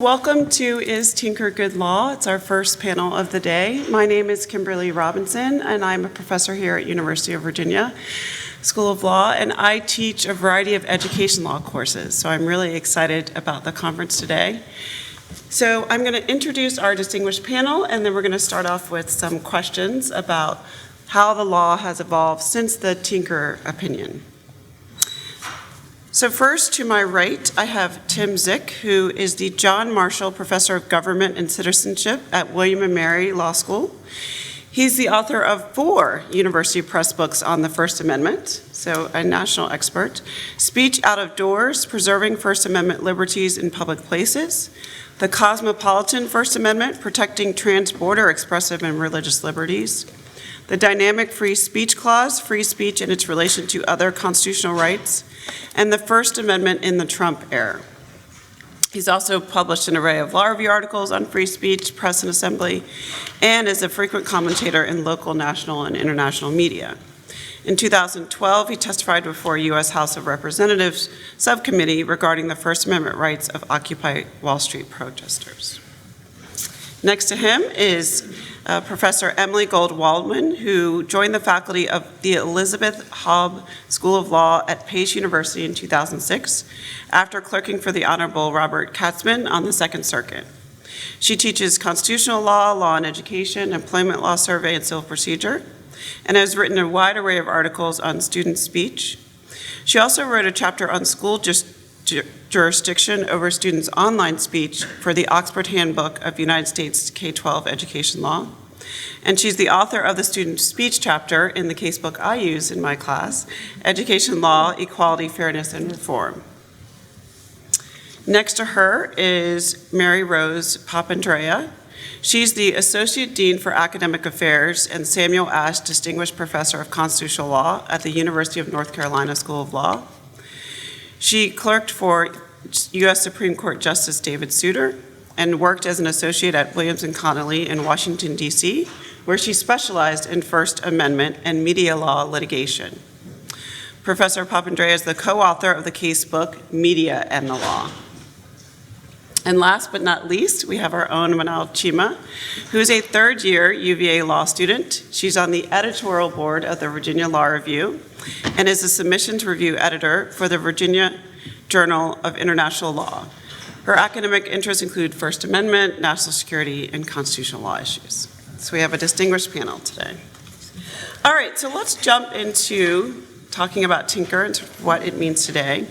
Welcome to Is Tinker Good Law? It's our first panel of the day. My name is Kimberly Robinson, and I'm a professor here at University of Virginia School of Law, and I teach a variety of education law courses, so I'm really excited about the conference today. So I'm going to introduce our distinguished panel, and then we're going to start off with some questions about how the law has evolved since the Tinker opinion. So first, to my right, I have Tim Zick, who is the John Marshall Professor of Government and Citizenship at William & Mary Law School. He's the author of 4 University Press books on the First Amendment, so a national expert. Speech Out of Doors, Preserving First Amendment Liberties in Public Places. The Cosmopolitan First Amendment, Protecting Trans-Border Expressive and Religious Liberties. The Dynamic Free Speech Clause, Free Speech and its Relation to Other Constitutional Rights, and the First Amendment in the Trump Era. He's also published an array of law review articles on free speech, press and assembly, and is a frequent commentator in local, national, and international media. In 2012, he testified before a U.S. House of Representatives subcommittee regarding the First Amendment rights of Occupy Wall Street protesters. Next to him is Professor Emily Gold Waldman, who joined the faculty of the Elisabeth Haub School of Law at Pace University in 2006, after clerking for the Honorable Robert Katzman on the Second Circuit. She teaches constitutional law, law and education, employment law survey, and civil procedure, and has written a wide array of articles on student speech. She also wrote a chapter on school jurisdiction over students' online speech for the Oxford Handbook of United States K-12 Education Law. And she's the author of the student speech chapter in the casebook I use in my class, Education Law, Equality, Fairness, and Reform. Next to her is Mary-Rose Papandrea. She's the Associate Dean for Academic Affairs and Samuel Ash Distinguished Professor of Constitutional Law at the University of North Carolina School of Law. She clerked for U.S. Supreme Court Justice David Souter and worked as an associate at Williams & Connolly in Washington, D.C., where she specialized in First Amendment and media law litigation. Professor Papandrea is the co-author of the casebook, Media and the Law. And last but not least, we have our own Manal Cheema, who is a third-year UVA Law student. She's on the editorial board of the Virginia Law Review and is a submission to review editor for the Virginia Journal of International Law. Her academic interests include First Amendment, national security, and constitutional law issues. So we have a distinguished panel today. All right, so let's jump into talking about Tinker and what it means today.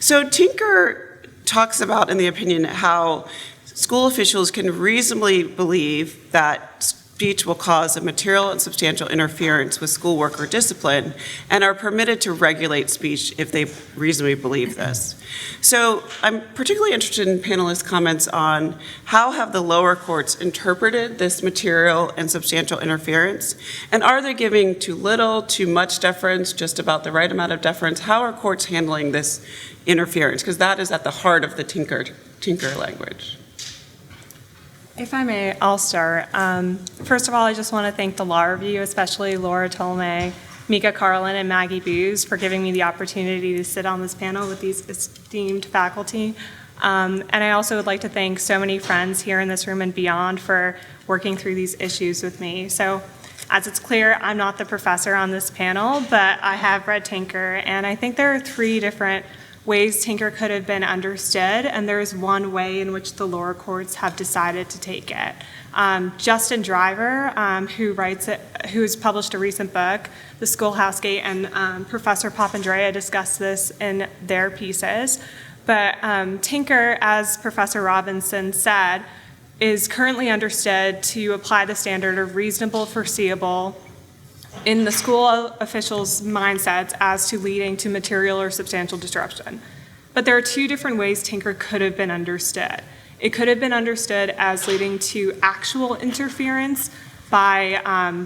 So Tinker talks about, in the opinion, how school officials can reasonably believe that speech will cause a material and substantial interference with schoolwork or discipline and are permitted to regulate speech if they reasonably believe this. So I'm particularly interested in panelists' comments on how have the lower courts interpreted this material and substantial interference, and are they giving too little, too much deference, just about the right amount of deference? How are courts handling this interference? Because that is at the heart of the Tinker language. If I may, I'll start. First of all, I just want to thank the Law Review, especially Laura Tolmay, Mika Carlin, and Maggie Booz for giving me the opportunity to sit on this panel with these esteemed faculty. And I also would like to thank so many friends here in this room and beyond for working through these issues with me. So, as it's clear, I'm not the professor on this panel, but I have read Tinker, and I think there are 3 different ways Tinker could have been understood, and there is one way in which the lower courts have decided to take it. Justin Driver, who has published a recent book, The Schoolhouse Gate, and Professor Papandrea discussed this in their pieces. But Tinker, as Professor Robinson said, is currently understood to apply the standard of reasonable, foreseeable, in the school officials' mindsets as to leading to material or substantial disruption. But there are 2 different ways Tinker could have been understood. It could have been understood as leading to actual interference by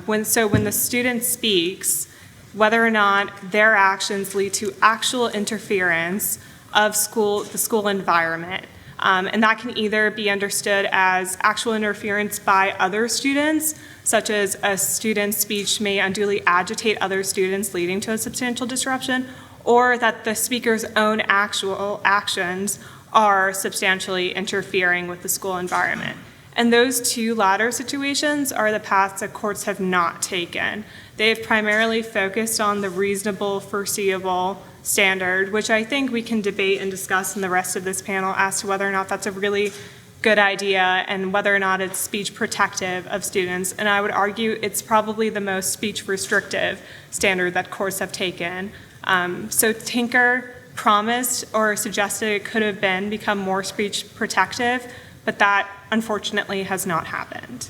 when the student speaks, whether or not their actions lead to actual interference of the school environment. And that can either be understood as actual interference by other students, such as a student's speech may unduly agitate other students, leading to a substantial disruption, or that the speaker's own actual actions are substantially interfering with the school environment. And those two latter situations are the paths that courts have not taken. They've primarily focused on the reasonable, foreseeable standard, which I think we can debate and discuss in the rest of this panel as to whether or not that's a really good idea and whether or not it's speech protective of students. And I would argue it's probably the most speech restrictive standard that courts have taken. So Tinker promised or suggested it could have become more speech protective, but that unfortunately has not happened.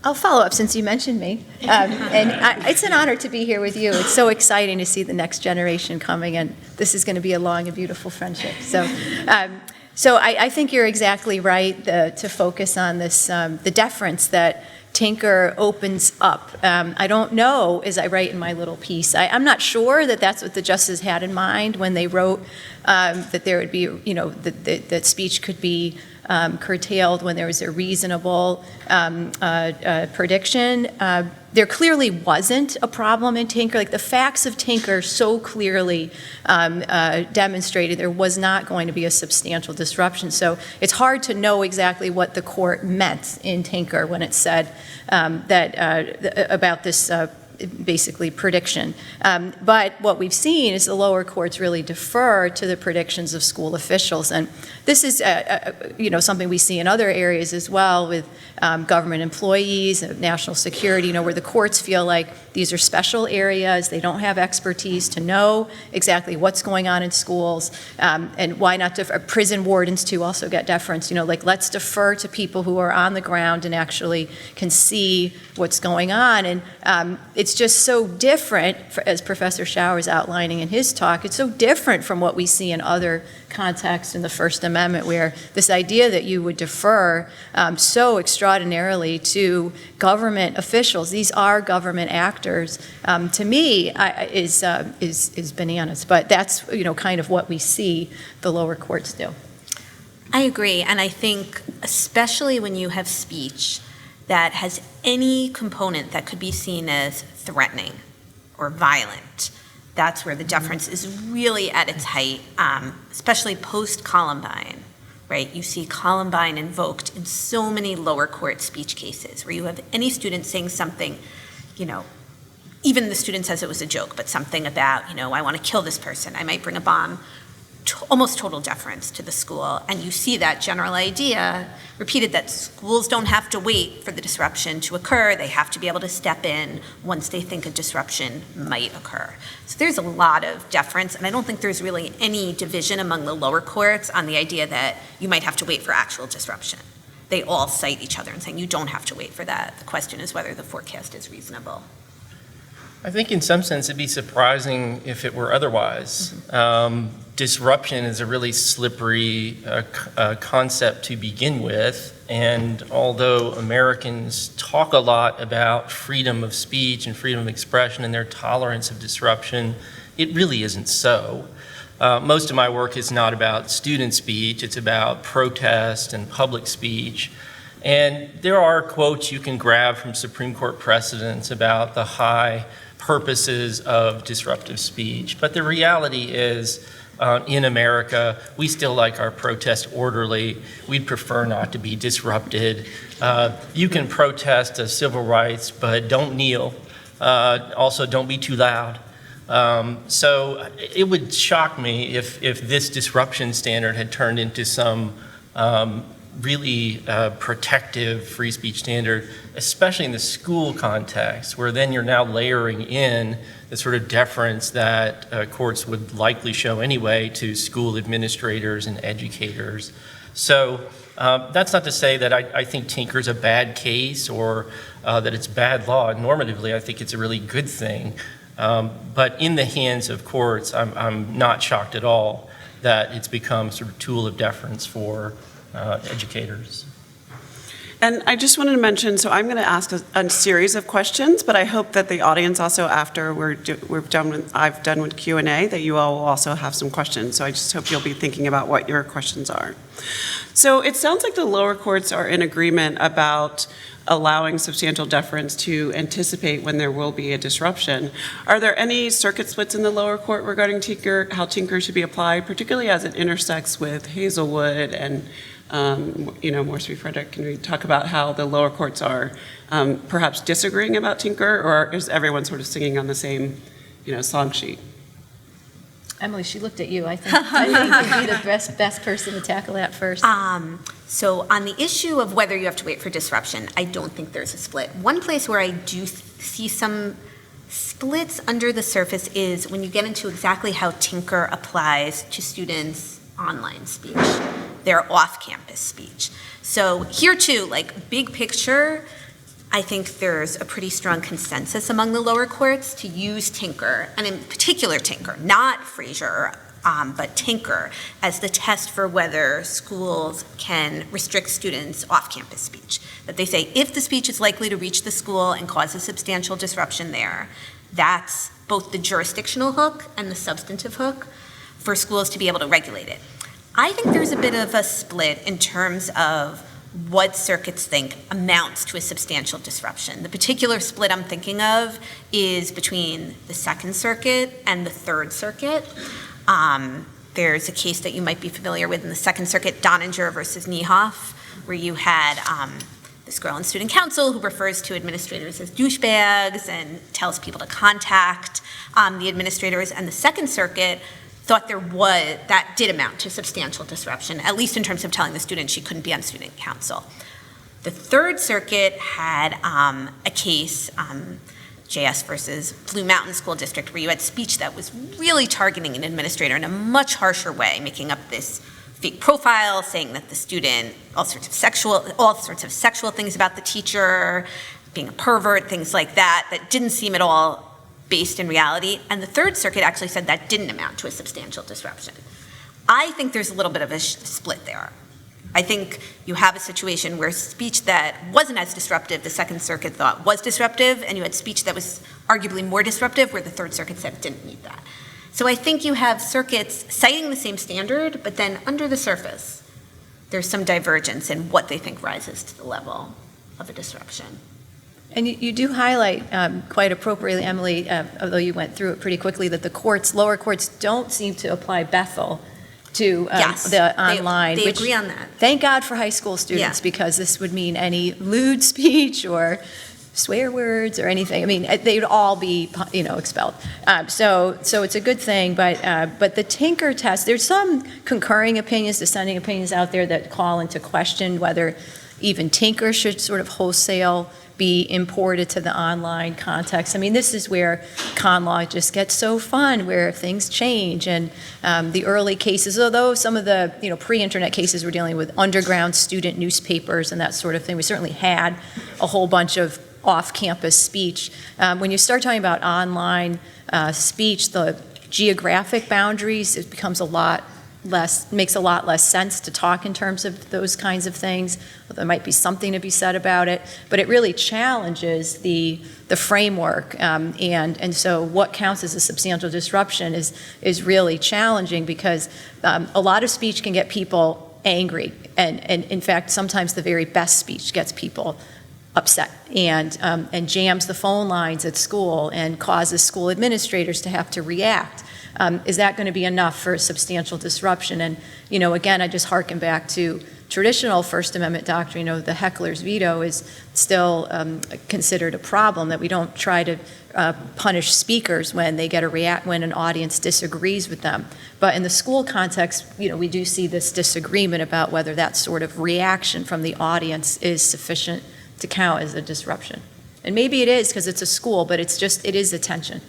I'll follow up since you mentioned me. It's an honor to be here with you. It's so exciting to see the next generation coming, and this is going to be a long and beautiful friendship. So I think you're exactly right to focus on this, the deference that Tinker opens up. I don't know, as I write in my little piece, I'm not sure that that's what the justices had in mind when they wrote that there would be, that speech could be curtailed when there was a reasonable prediction. There clearly wasn't a problem in Tinker. Like the facts of Tinker so clearly demonstrated there was not going to be a substantial disruption. So it's hard to know exactly what the court meant in Tinker when it said about this basically prediction. But what we've seen is the lower courts really defer to the predictions of school officials. And this is something we see in other areas as well with government employees, national security, where the courts feel like these are special areas, they don't have expertise to know exactly what's going on in schools, and why not defer? Prison wardens too also get deference, let's defer to people who are on the ground and actually can see what's going on. And it's just so different, as Professor Schauer is outlining in his talk, it's so different from what we see in other contexts in the First Amendment, where this idea that you would defer so extraordinarily to government officials, these are government actors, to me is bananas. But that's kind of what we see the lower courts do. I agree, and I think especially when you have speech that has any component that could be seen as threatening or violent, that's where the deference is really at its height, especially post-Columbine, right? You see Columbine invoked in so many lower court speech cases where you have any student saying something, even the student says it was a joke, but something about, I want to kill this person, I might bring a bomb, almost total deference to the school. And you see that general idea repeated, that schools don't have to wait for the disruption to occur. They have to be able to step in once they think a disruption might occur. So there's a lot of deference, and I don't think there's really any division among the lower courts on the idea that you might have to wait for actual disruption. They all cite each other and saying you don't have to wait for that. The question is whether the forecast is reasonable. I think in some sense it'd be surprising if it were otherwise. Disruption is a really slippery concept to begin with, and although Americans talk a lot about freedom of speech and freedom of expression and their tolerance of disruption, it really isn't so. Most of my work is not about student speech, it's about protest and public speech. And there are quotes you can grab from Supreme Court precedents about the high purposes of disruptive speech, but the reality is, in America, we still like our protest orderly. We'd prefer not to be disrupted. You can protest civil rights, but don't kneel. Also, don't be too loud. So it would shock me if this disruption standard had turned into some really protective free speech standard, especially in the school context, where then you're now layering in the sort of deference that courts would likely show anyway to school administrators and educators. So that's not to say that I think Tinker's a bad case or that it's bad law. Normatively, I think it's a really good thing. But in the hands of courts, I'm not shocked at all that it's become sort of tool of deference for educators. And I just wanted to mention, so I'm going to ask a series of questions, but I hope that the audience also, after I've done with Q&A, that you all will also have some questions. So I just hope you'll be thinking about what your questions are. So it sounds like the lower courts are in agreement about allowing substantial deference to anticipate when there will be a disruption. Are there any circuit splits in the lower court regarding Tinker, how Tinker should be applied, particularly as it intersects with Hazelwood and Morse v. Frederick? Can we talk about how the lower courts are perhaps disagreeing about Tinker, or is everyone sort of singing on the same, song sheet? Emily, she looked at you. I think you'd be the best person to tackle that first. So on the issue of whether you have to wait for disruption, I don't think there's a split. One place where I do see some splits under the surface is when you get into exactly how Tinker applies to students' online speech, their off-campus speech. So here too, like big picture, I think there's a pretty strong consensus among the lower courts to use Tinker, and in particular Tinker, not Frazier, but Tinker, as the test for whether schools can restrict students' off-campus speech. That they say if the speech is likely to reach the school and cause a substantial disruption there, that's both the jurisdictional hook and the substantive hook for schools to be able to regulate it. I think there's a bit of a split in terms of what circuits think amounts to a substantial disruption. The particular split I'm thinking of is between the Second Circuit and the Third Circuit. There's a case that you might be familiar with in the Second Circuit, Donninger versus Niehoff, where you had this girl in student council who refers to administrators as douchebags and tells people to contact the administrators. And the Second Circuit thought that did amount to substantial disruption, at least in terms of telling the student she couldn't be on student council. The Third Circuit had a case, JS versus Blue Mountain School District, where you had speech that was really targeting an administrator in a much harsher way, making up this fake profile, saying that the student, all sorts of sexual things about the teacher, being a pervert, things like that didn't seem at all based in reality. And the Third Circuit actually said that didn't amount to a substantial disruption. I think there's a little bit of a split there. I think you have a situation where speech that wasn't as disruptive, the Second Circuit thought was disruptive, and you had speech that was arguably more disruptive, where the Third Circuit said it didn't need that. So I think you have circuits citing the same standard, but then under the surface, there's some divergence in what they think rises to the level of a disruption. And you do highlight quite appropriately, Emily, although you went through it pretty quickly, that the lower courts don't seem to apply Bethel to the online. They agree on that. Thank God for high school students, because this would mean any lewd speech or swear words or anything. I mean, they would all be, expelled. So it's a good thing. But the Tinker test, there's some concurring opinions, dissenting opinions out there that call into question whether even Tinker should sort of wholesale be imported to the online context. I mean, this is where con law just gets so fun, where things change. And the early cases, although some of the pre-internet cases were dealing with underground student newspapers and that sort of thing, we certainly had a whole bunch of off-campus speech. When you start talking about online speech, the geographic boundaries, it becomes makes a lot less sense to talk in terms of those kinds of things. There might be something to be said about it, but it really challenges the framework. And so what counts as a substantial disruption is really challenging, because a lot of speech can get people angry. And in fact, sometimes the very best speech gets people upset and jams the phone lines at school and causes school administrators to have to react. Is that going to be enough for a substantial disruption? And, again, I just hearken back to traditional First Amendment doctrine. The heckler's veto is still considered a problem, that we don't try to punish speakers when they when an audience disagrees with them. But in the school context, we do see this disagreement about whether that sort of reaction from the audience is sufficient to count as a disruption. And maybe it is, because it's a school, but it is a tension.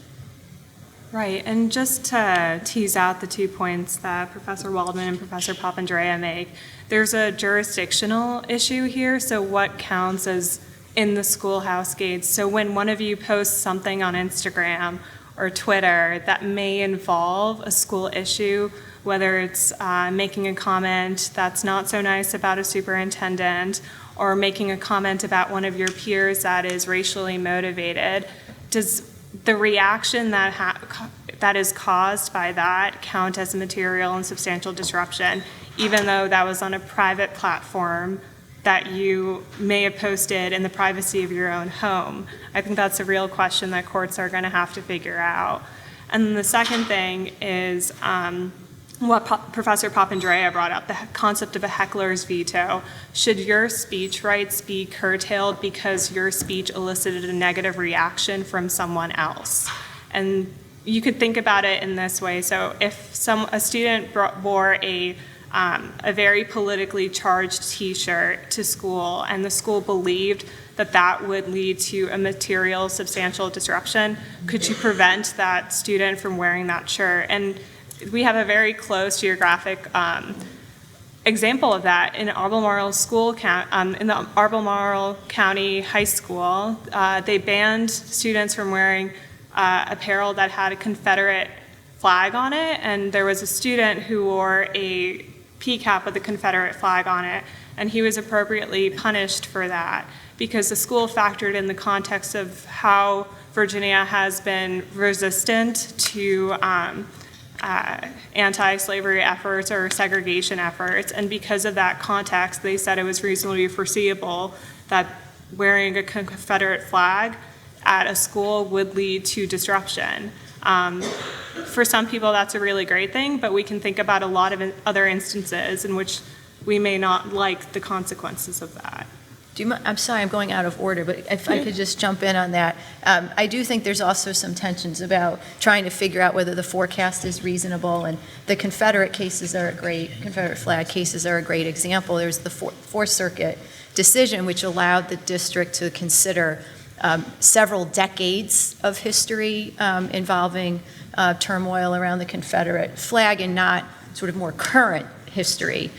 Right, and just to tease out the 2 points that Professor Waldman and Professor Papandrea make, there's a jurisdictional issue here. So what counts as in the schoolhouse gates? So when one of you posts something on Instagram or Twitter that may involve a school issue, whether it's making a comment that's not so nice about a superintendent or making a comment about one of your peers that is racially motivated, does the reaction that is caused by that count as material and substantial disruption, even though that was on a private platform that you may have posted in the privacy of your own home? I think that's a real question that courts are going to have to figure out. And then the second thing is what Professor Papandrea brought up, the concept of a heckler's veto. Should your speech rights be curtailed because your speech elicited a negative reaction from someone else? And you could think about it in this way. So if a student wore a very politically charged T-shirt to school, and the school believed that that would lead to a material substantial disruption, could you prevent that student from wearing that shirt? And we have a very close geographic example of that in Albemarle in the Albemarle County High School. They banned students from wearing apparel that had a Confederate flag on it, and there was a student who wore a PCAP with a Confederate flag on it, and he was appropriately punished for that because the school factored in the context of how Virginia has been resistant to anti-slavery efforts or segregation efforts, and because of that context, they said it was reasonably foreseeable that wearing a Confederate flag at a school would lead to disruption. For some people, that's a really great thing, but we can think about a lot of other instances in which we may not like the consequences of that. I'm sorry, I'm going out of order, but if I could just jump in on that. I do think there's also some tensions about trying to figure out whether the forecast is reasonable, and the Confederate flag cases are a great example. There's the Fourth Circuit decision, which allowed the district to consider several decades of history involving turmoil around the Confederate flag and not sort of more current history,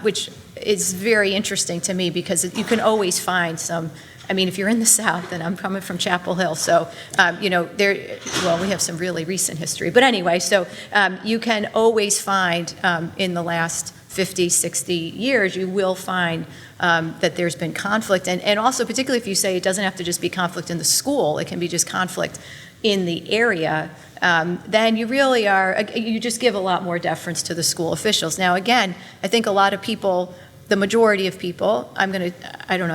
which is very interesting to me because you can always find some. I mean, if you're in the South, and I'm coming from Chapel Hill, so, we have some really recent history. But anyway, so you can always find in the last 50, 60 years, you will find that there's been conflict. And also, particularly if you say it doesn't have to just be conflict in the school, it can be just conflict in the area, then you really you just give a lot more deference to the school officials. Now, again, I think a lot of people, the majority of people, I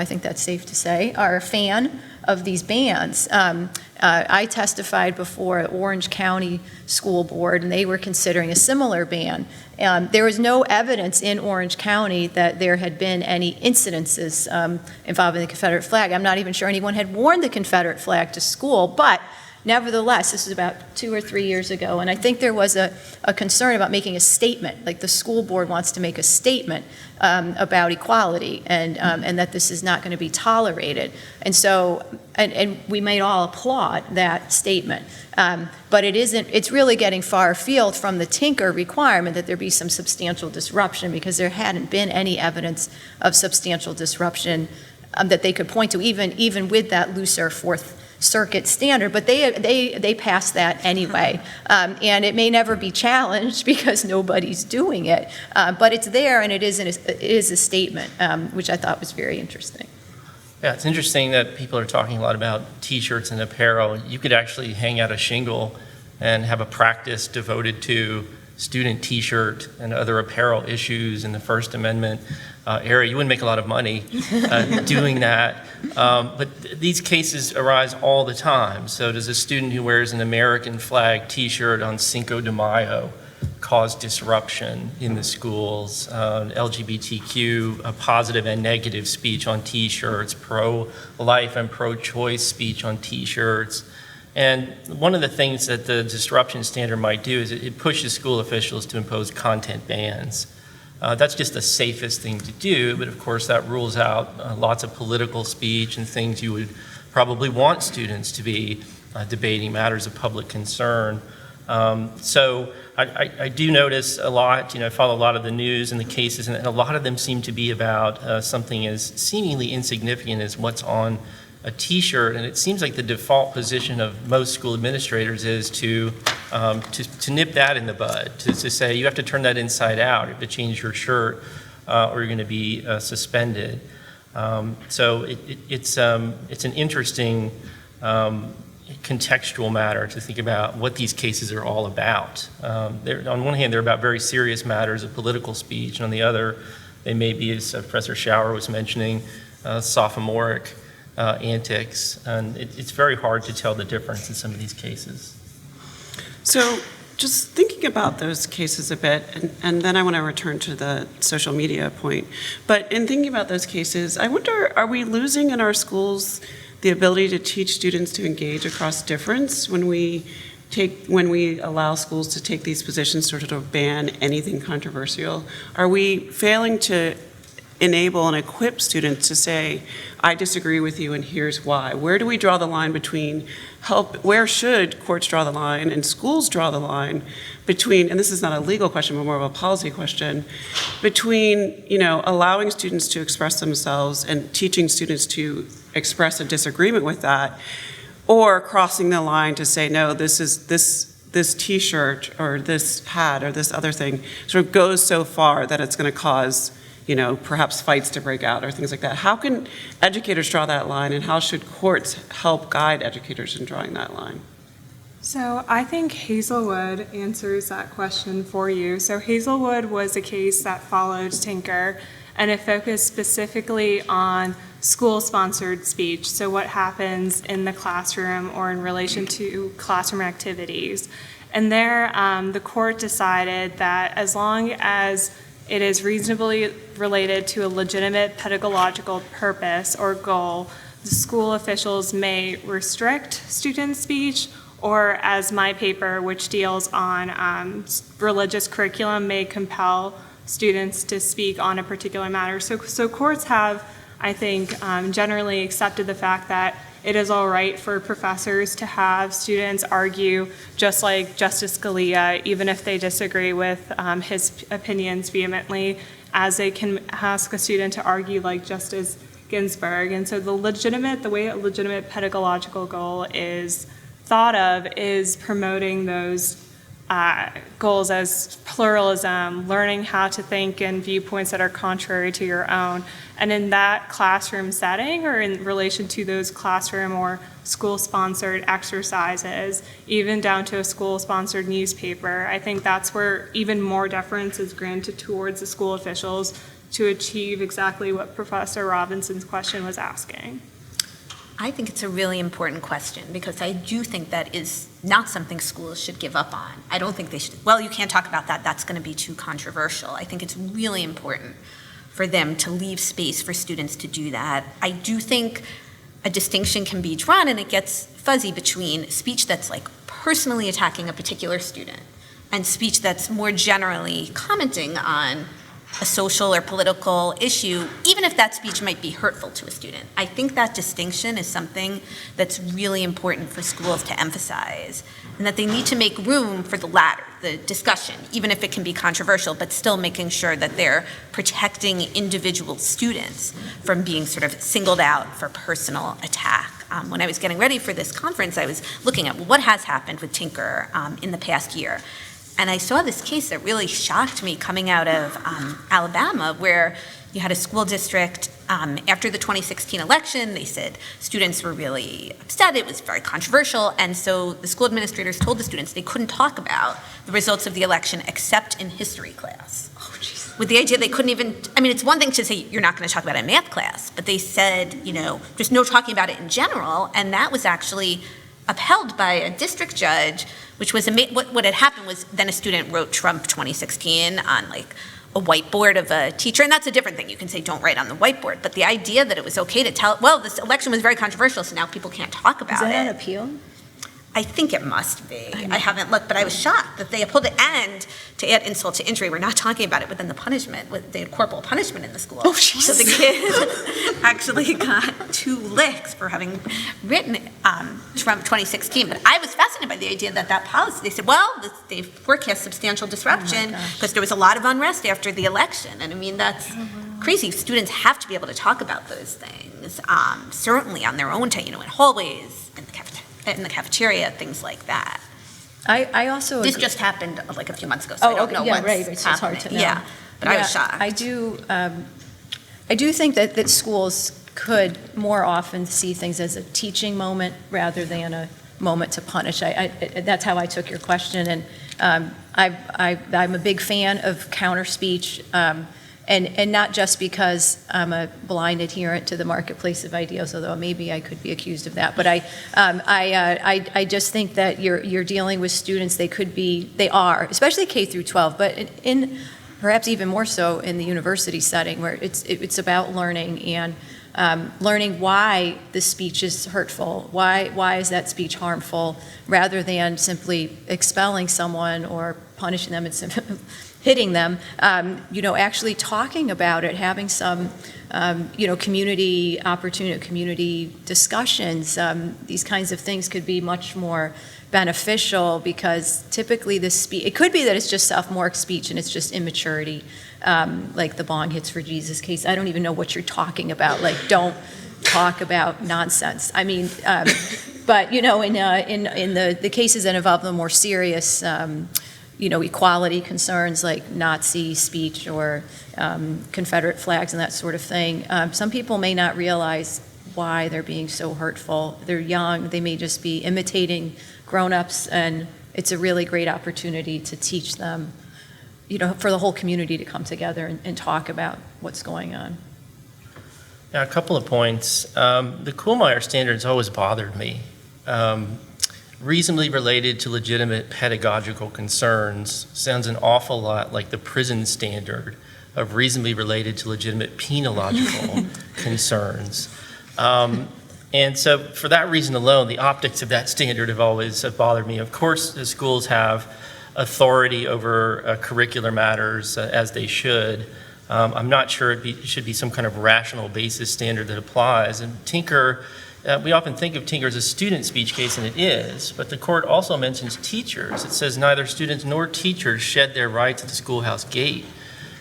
think that's safe to say, are a fan of these bans. I testified before Orange County School Board, and they were considering a similar ban. There was no evidence in Orange County that there had been any incidences involving the Confederate flag. I'm not even sure anyone had worn the Confederate flag to school, but nevertheless, this is about 2 or 3 years ago, and I think there was a concern about making a statement, like the school board wants to make a statement about equality and that this is not going to be tolerated. And so, and we may all applaud that statement, but it's really getting far afield from the Tinker requirement that there be some substantial disruption, because there hadn't been any evidence of substantial disruption that they could point to, even with that looser Fourth Circuit standard, but they passed that anyway, and it may never be challenged because nobody's doing it, but it's there, and it is a statement, which I thought was very interesting. Yeah, it's interesting that people are talking a lot about T-shirts and apparel. You could actually hang out a shingle and have a practice devoted to student T-shirt and other apparel issues in the First Amendment area. You wouldn't make a lot of money doing that, but these cases arise all the time. So does a student who wears an American flag T-shirt on Cinco de Mayo cause disruption in the schools? LGBTQ positive and negative speech on T-shirts, pro-life and pro-choice speech on T-shirts. And one of the things that the disruption standard might do is it pushes school officials to impose content bans. That's just the safest thing to do, but of course that rules out lots of political speech and things you would probably want students to be debating, matters of public concern. So I do notice a lot, I follow a lot of the news and the cases, and a lot of them seem to be about something as seemingly insignificant as what's on a T-shirt, and it seems like the default position of most school administrators is to nip that in the bud, to say you have to turn that inside out, you have to change your shirt, or you're going to be suspended. So it's an interesting contextual matter to think about what these cases are all about. On one hand, they're about very serious matters of political speech, and on the other, they may be, as Professor Schauer was mentioning, sophomoric antics, and it's very hard to tell the difference in some of these cases. So just thinking about those cases a bit, and then I want to return to the social media point, but in thinking about those cases, I wonder, are we losing in our schools the ability to teach students to engage across difference when we allow schools to take these positions sort of ban anything controversial? Are we failing to enable and equip students to say, I disagree with you and here's why? Where do we draw the line between where should courts draw the line and schools draw the line between, and this is not a legal question, but more of a policy question, between, allowing students to express themselves and teaching students to express a disagreement with that, or crossing the line to say, no, this T-shirt or this hat or this other thing sort of goes so far that it's going to cause perhaps fights to break out or things like that. How can educators draw that line, and how should courts help guide educators in drawing that line? So I think Hazelwood answers that question for you. So Hazelwood was a case that followed Tinker, and it focused specifically on school-sponsored speech, so what happens in the classroom or in relation to classroom activities. And there, the court decided that as long as it is reasonably related to a legitimate pedagogical purpose or goal, the school officials may restrict student speech, or as my paper, which deals on religious curriculum, may compel students to speak on a particular matter. So courts have, I think, generally accepted the fact that it is all right for professors to have students argue just like Justice Scalia, even if they disagree with his opinions vehemently, as they can ask a student to argue like Justice Ginsburg. And so the way a legitimate pedagogical goal is thought of is promoting those goals as pluralism, learning how to think in viewpoints that are contrary to your own. And in that classroom setting, or in relation to those classroom or school-sponsored exercises, even down to a school-sponsored newspaper, I think that's where even more deference is granted towards the school officials to achieve exactly what Professor Robinson's question was asking. I think it's a really important question, because I do think that is not something schools should give up on. I don't think they should, well, you can't talk about that, that's going to be too controversial. I think it's really important for them to leave space for students to do that. I do think a distinction can be drawn, and it gets fuzzy, between speech that's like personally attacking a particular student and speech that's more generally commenting on a social or political issue, even if that speech might be hurtful to a student. I think that distinction is something that's really important for schools to emphasize, and that they need to make room for the latter, the discussion, even if it can be controversial, but still making sure that they're protecting individual students from being sort of singled out for personal attack. When I was getting ready for this conference, I was looking at what has happened with Tinker in the past year. And I saw this case that really shocked me coming out of Alabama, where you had a school district, after the 2016 election, they said students were really upset, it was very controversial, and so the school administrators told the students they couldn't talk about the results of the election except in history class. Oh, geez. With the idea they couldn't even, it's one thing to say you're not going to talk about it in math class, but they said, just no talking about it in general, and that was actually upheld by a district judge, which was, what had happened was then a student wrote Trump 2016 on like a whiteboard of a teacher, and that's a different thing. You can say don't write on the whiteboard, but the idea that it was okay to tell, well, this election was very controversial, so now people can't talk about it. Is that an appeal? I think it must be. I haven't looked, but I was shocked that they upheld it, and to add insult to injury, we're not talking about it within the punishment. They had corporal punishment in the school. Oh, Jesus. So the kid actually got 2 licks for having written Trump 2016. But I was fascinated by the idea that policy, they said, well, they forecast substantial disruption because there was a lot of unrest after the election. And that's crazy. Students have to be able to talk about those things, certainly on their own time, in hallways, in the cafeteria, things like that. I also This agree. just happened like a few months ago, so I don't okay, know yeah, what's right, it's just hard happening. to know. Yeah, but I was Yeah, shocked. I do think that schools could more often see things as a teaching moment rather than a moment to punish. That's how I took your question, and I'm a big fan of counterspeech, and not just because I'm a blind adherent to the marketplace of ideas, although maybe I could be accused of that. But I just think that you're dealing with students. They are, especially K through 12, but in perhaps even more so in the university setting, where it's about learning and learning why the speech is hurtful, why is that speech harmful, rather than simply expelling someone or punishing them and hitting them. Actually talking about it, having some community opportunity, community discussions. These kinds of things could be much more beneficial, because typically it could be that it's just sophomoric speech and it's just immaturity, like the Bong Hits for Jesus case. I don't even know what you're talking about. Like, don't talk about nonsense. I mean, but in the cases that involve the more serious, equality concerns like Nazi speech or Confederate flags and that sort of thing, some people may not realize why they're being so hurtful. They're young. They may just be imitating grown-ups, and it's a really great opportunity to teach them, for the whole community to come together and talk about what's going on. Yeah, a couple of points. The Kuhlmeier standards always bothered me. Reasonably related to legitimate pedagogical concerns sounds an awful lot like the prison standard of reasonably related to legitimate penological concerns. And so for that reason alone, the optics of that standard have always bothered me. Of course, the schools have authority over curricular matters, as they should. I'm not sure it should be some kind of rational basis standard that applies. And Tinker, we often think of Tinker as a student speech case, and it is, but the court also mentions teachers. It says neither students nor teachers shed their rights at the schoolhouse gate.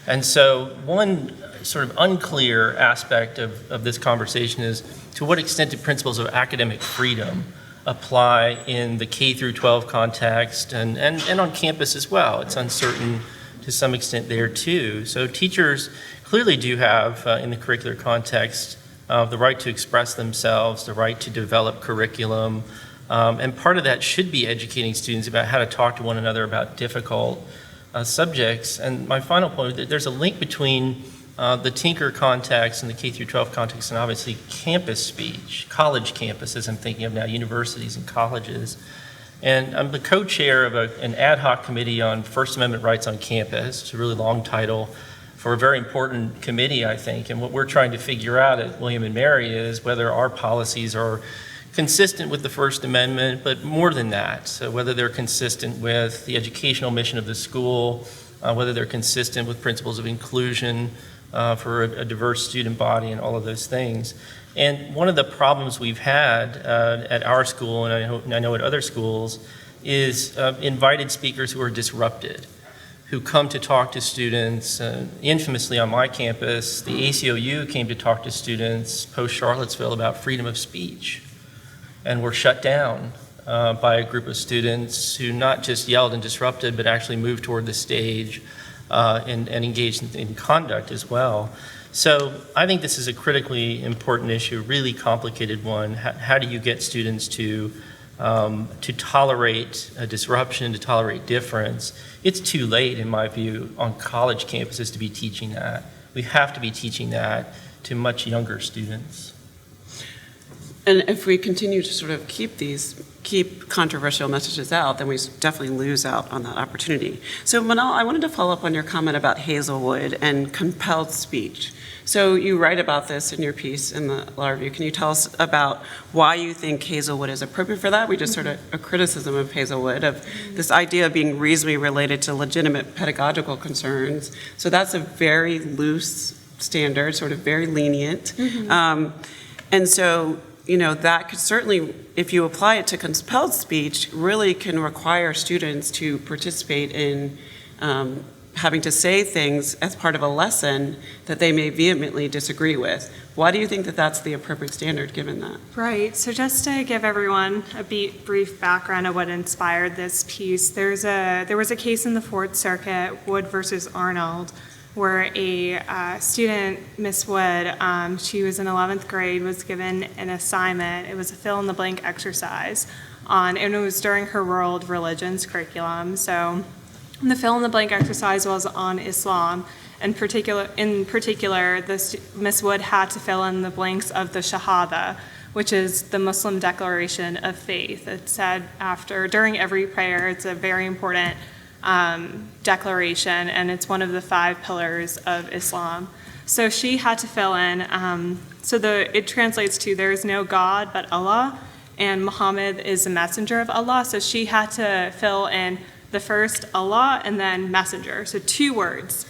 And so one sort of unclear aspect of this conversation is, to what extent do principles of academic freedom apply in the K through 12 context and on campus as well? It's uncertain to some extent there too. So teachers clearly do have, in the curricular context, the right to express themselves, the right to develop curriculum, and part of that should be educating students about how to talk to one another about difficult subjects. And my final point, there's a link between the Tinker context and the K through 12 context, and obviously campus speech, college campuses I'm thinking of now, universities and colleges. And I'm the co-chair of an ad hoc committee on First Amendment rights on campus. It's a really long title for a very important committee, I think. And what we're trying to figure out at William & Mary is whether our policies are consistent with the First Amendment, but more than that. So whether they're consistent with the educational mission of the school, whether they're consistent with principles of inclusion for a diverse student body and all of those things. And one of the problems we've had at our school, and I know at other schools, is invited speakers who are disrupted, who come to talk to students. Infamously on my campus, the ACLU came to talk to students post-Charlottesville about freedom of speech, and were shut down by a group of students who not just yelled and disrupted, but actually moved toward the stage and engaged in conduct as well. So I think this is a critically important issue, really complicated one. How do you get students to tolerate a disruption, to tolerate difference? It's too late, in my view, on college campuses to be teaching that. We have to be teaching that to much younger students. And if we continue to sort of keep controversial messages out, then we definitely lose out on that opportunity. So Manal, I wanted to follow up on your comment about Hazelwood and compelled speech. So you write about this in your piece in the law review. Can you tell us about why you think Hazelwood is appropriate for that? We just heard a criticism of Hazelwood, of this idea of being reasonably related to legitimate pedagogical concerns. So that's a very loose standard, sort of very lenient. And so, that could certainly, if you apply it to compelled speech, really can require students to participate in having to say things as part of a lesson that they may vehemently disagree with. Why do you think that that's the appropriate standard given that? Right, so just to give everyone a brief background of what inspired this piece, there was a case in the Fourth Circuit, Wood versus Arnold, where a student, Miss Wood, she was in 11th grade, was given an assignment. It was a fill-in-the-blank exercise, and it was during her world religions curriculum. So the fill-in-the-blank exercise was on Islam. In particular, Miss Wood had to fill in the blanks of the Shahada, which is the Muslim declaration of faith. It said during every prayer, it's a very important declaration, and it's one of the 5 pillars of Islam. So she had to fill in, it translates to there is no God but Allah, and Muhammad is a messenger of Allah. So she had to fill in the first Allah and then messenger, so 2 words.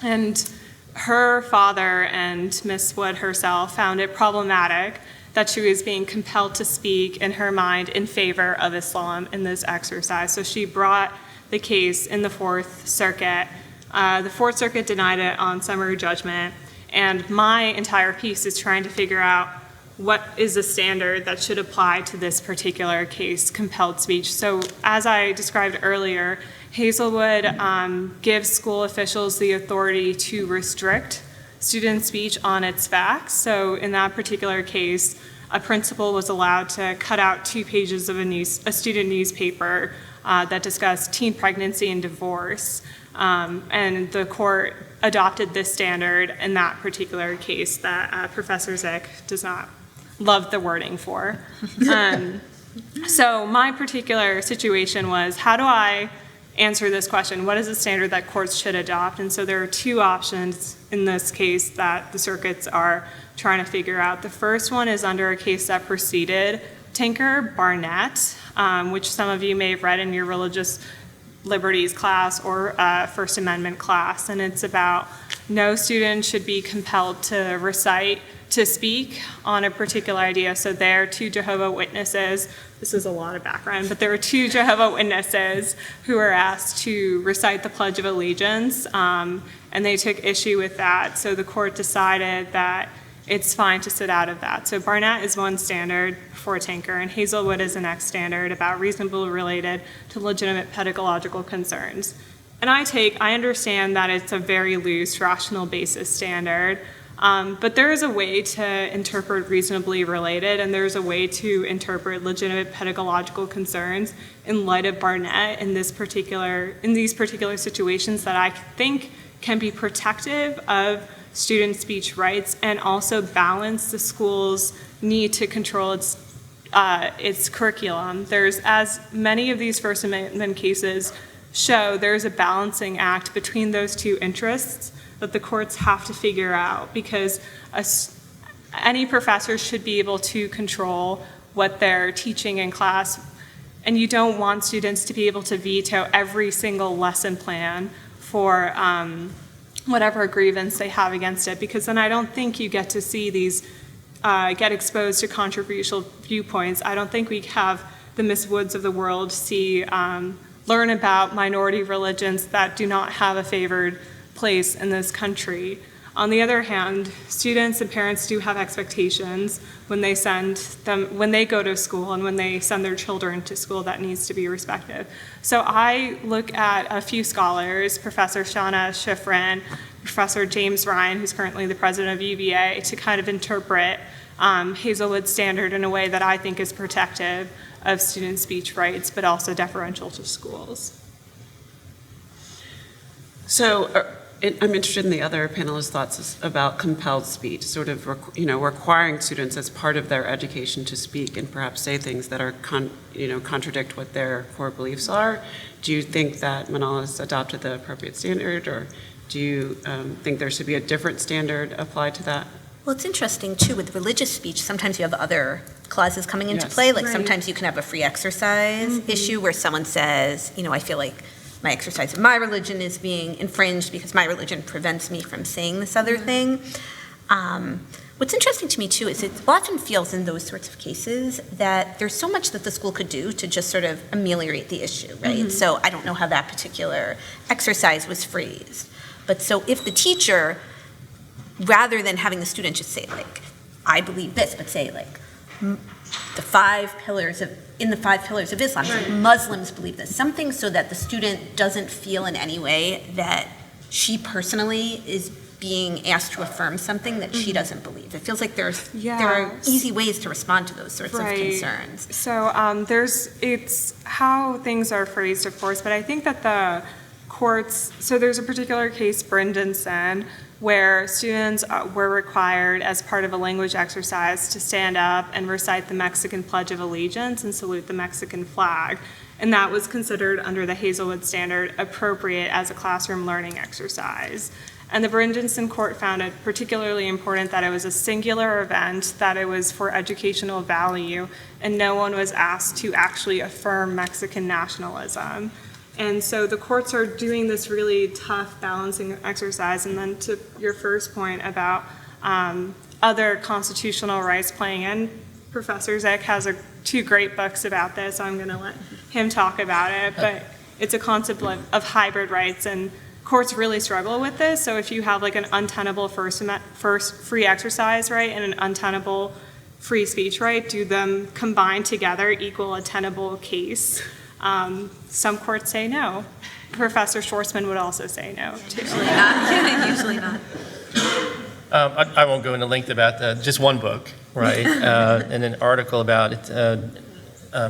And her father and Miss Wood herself found it problematic that she was being compelled to speak in her mind in favor of Islam in this exercise. So she brought the case in the Fourth Circuit. The Fourth Circuit denied it on summary judgment, and my entire piece is trying to figure out what is the standard that should apply to this particular case, compelled speech. So as I described earlier, Hazelwood gives school officials the authority to restrict student speech on its facts. So in that particular case, a principal was allowed to cut out 2 pages of a student newspaper that discussed teen pregnancy and divorce. And the court adopted this standard in that particular case that Professor Zick does not love the wording for. So my particular situation was, how do I answer this question? What is the standard that courts should adopt? And so there are 2 options in this case that the circuits are trying to figure out. The first one is under a case that preceded Tinker, Barnett, which some of you may have read in your religious liberties class or First Amendment class, and it's about no student should be compelled to speak on a particular idea. So there are 2 Jehovah's Witnesses. This is a lot of background, but there are 2 Jehovah's Witnesses who were asked to recite the Pledge of Allegiance, and they took issue with that. So the court decided that it's fine to sit out of that. So Barnett is one standard for Tinker, and Hazelwood is the next standard about reasonably related to legitimate pedagogical concerns. And I understand that it's a very loose rational basis standard, but there is a way to interpret reasonably related, and there's a way to interpret legitimate pedagogical concerns in light of Barnett in these particular situations that I think can be protective of student speech rights and also balance the school's need to control its curriculum. There's, as many of these First Amendment cases show, there's a balancing act between those 2 interests that the courts have to figure out, because any professor should be able to control what they're teaching in class, and you don't want students to be able to veto every single lesson plan for whatever grievance they have against it, because then I don't think you get to see these get exposed to controversial viewpoints. I don't think we have the Miss Woods of the world learn about minority religions that do not have a favored place in this country. On the other hand, students and parents do have expectations when they go to school and when they send their children to school that needs to be respected. So I look at a few scholars, Professor Shauna Schifrin, Professor James Ryan, who's currently the president of UVA, to kind of interpret Hazelwood's standard in a way that I think is protective of student speech rights, but also deferential to schools. So I'm interested in the other panelists' thoughts about compelled speech, sort of requiring students as part of their education to speak and perhaps say things that are contradict what their core beliefs are. Do you think that Manal has adopted the appropriate standard, or do you think there should be a different standard applied to that? Well, it's interesting, too, with religious speech, sometimes you have other clauses coming into Yes. play. Like Right. sometimes you can have a free exercise issue where someone says, I feel like my exercise of my religion is being infringed because my religion prevents me from saying this other thing. What's interesting to me too is it often feels in those sorts of cases that there's so much that the school could do to just sort of ameliorate the issue, right? So I don't know how that particular exercise was phrased. But so if the teacher, rather than having the student just say like, I believe this, but say like, in the 5 pillars of Islam, so Muslims believe this, something so that the student doesn't feel in any way that she personally is being asked to affirm something that she doesn't believe. It feels like there are easy ways to respond to those sorts of concerns. So it's how things are phrased, of course, but I think that the courts, so there's a particular case, Brindenson, where students were required as part of a language exercise to stand up and recite the Mexican Pledge of Allegiance and salute the Mexican flag. And that was considered under the Hazelwood standard appropriate as a classroom learning exercise. And the Brindenson court found it particularly important that it was a singular event, that it was for educational value, and no one was asked to actually affirm Mexican nationalism. And so the courts are doing this really tough balancing exercise. And then to your first point about other constitutional rights playing in, Professor Zick has 2 great books about this, so I'm going to let him talk about it. But it's a concept of hybrid rights, and courts really struggle with this. So if you have like an untenable first free exercise right and an untenable free speech right, do them combined together equal a tenable case? Some courts say no. Professor Schwartzman would also say no, too. Usually not. Usually not. I won't go into length about that. Just one book, right? And an article about it.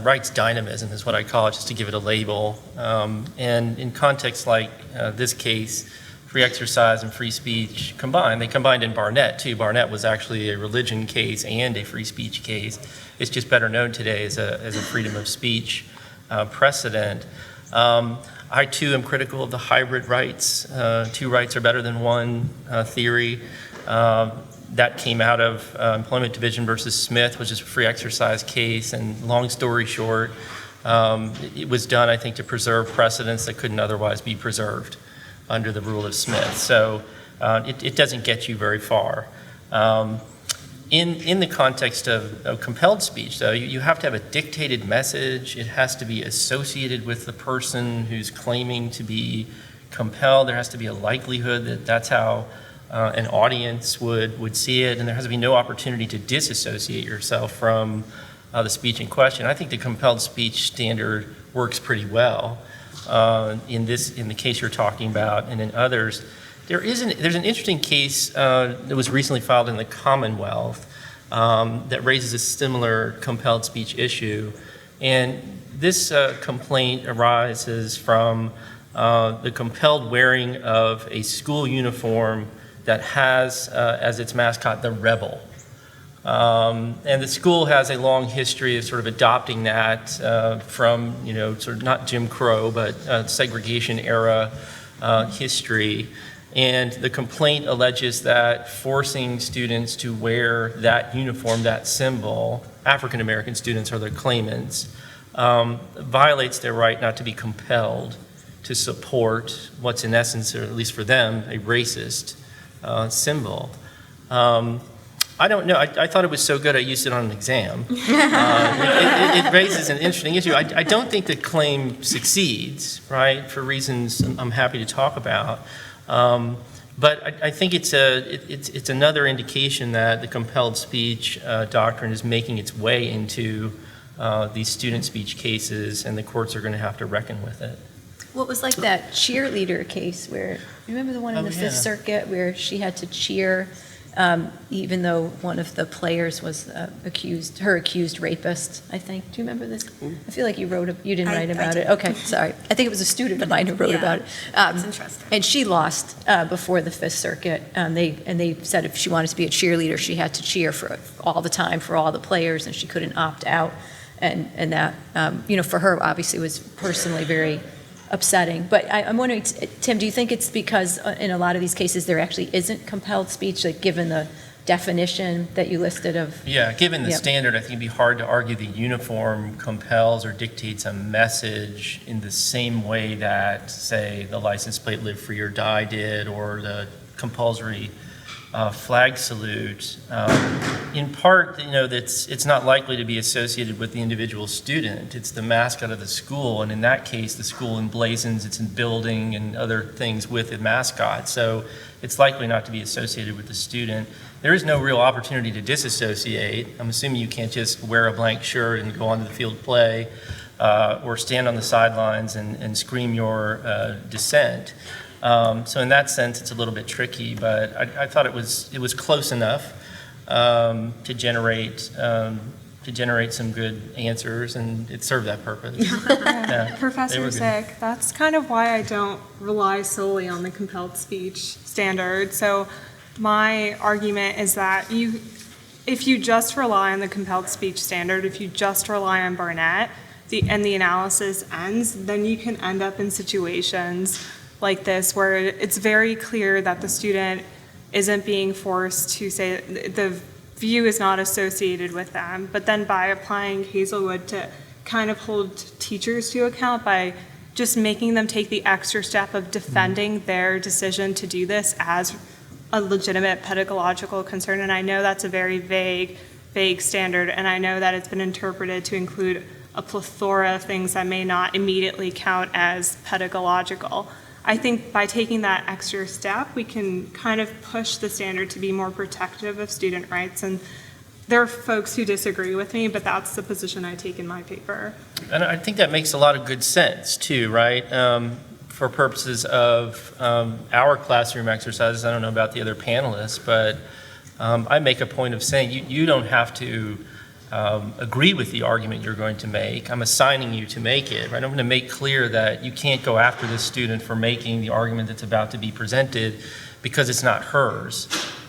Rights dynamism is what I call it, just to give it a label. And in contexts like this case, free exercise and free speech combined. They combined in Barnett, too. Barnett was actually a religion case and a free speech case. It's just better known today as a freedom of speech precedent. I, too, am critical of the hybrid rights. 2 rights are better than 1 theory. That came out of Employment Division versus Smith, which is a free exercise case. And long story short, it was done, I think, to preserve precedents that couldn't otherwise be preserved under the rule of Smith. So it doesn't get you very far. In the context of compelled speech, though, you have to have a dictated message. It has to be associated with the person who's claiming to be compelled. There has to be a likelihood that that's how an audience would see it, and there has to be no opportunity to disassociate yourself from the speech in question. I think the compelled speech standard works pretty well in the case you're talking about, and in others. There's an interesting case that was recently filed in the Commonwealth that raises a similar compelled speech issue, and this complaint arises from the compelled wearing of a school uniform that has as its mascot the rebel. And the school has a long history of sort of adopting that from, sort of not Jim Crow, but segregation era history. And the complaint alleges that forcing students to wear that uniform, that symbol, African American students are the claimants, violates their right not to be compelled to support what's in essence, or at least for them, a racist symbol. I don't know. I thought it was so good I used it on an exam. It raises an interesting issue. I don't think the claim succeeds, right, for reasons I'm happy to talk about. But I think it's another indication that the compelled speech doctrine is making its way into these student speech cases, and the courts are going to have to reckon with it. What was like that cheerleader case where, remember the one in the Fifth Circuit where she had to cheer even though one of the players was her accused rapist, I think. Do you remember this? I feel like you didn't write about it. Okay, sorry. I think it was a student of mine who wrote about it. That's interesting. And she lost before the Fifth Circuit. They said if she wanted to be a cheerleader, she had to cheer for all the time for all the players, and she couldn't opt out. And that, for her, obviously, was personally very upsetting. But I'm wondering, Tim, do you think it's because in a lot of these cases there actually isn't compelled speech, like given the definition that you listed of? Yeah, given the standard, I think it'd be hard to argue the uniform compels or dictates a message in the same way that, say, the license plate "Live Free or Die" did, or the compulsory flag salute, in part, it's not likely to be associated with the individual student. It's the mascot of the school, and in that case, the school emblazons its building and other things with a mascot. So it's likely not to be associated with the student. There is no real opportunity to disassociate. I'm assuming you can't just wear a blank shirt and go onto the field to play, or stand on the sidelines and scream your dissent. So in that sense, it's a little bit tricky, but I thought it was close enough to generate some good answers, and it served that purpose. Yeah, Professor Zick, that's kind of why I don't rely solely on the compelled speech standard. So my argument is that if you just rely on the compelled speech standard, if you just rely on Barnett, and the analysis ends, then you can end up in situations like this where it's very clear that the student isn't being forced to say the view is not associated with them, but then by applying Hazelwood to kind of hold teachers to account by just making them take the extra step of defending their decision to do this as a legitimate pedagogical concern. And I know that's a very vague standard, and I know that it's been interpreted to include a plethora of things that may not immediately count as pedagogical. I think by taking that extra step, we can kind of push the standard to be more protective of student rights. And there are folks who disagree with me, but that's the position I take in my paper. And I think that makes a lot of good sense too, right? For purposes of our classroom exercises, I don't know about the other panelists, but I make a point of saying you don't have to agree with the argument you're going to make. I'm assigning you to make it, right? I'm going to make clear that you can't go after this student for making the argument that's about to be presented because it's not hers.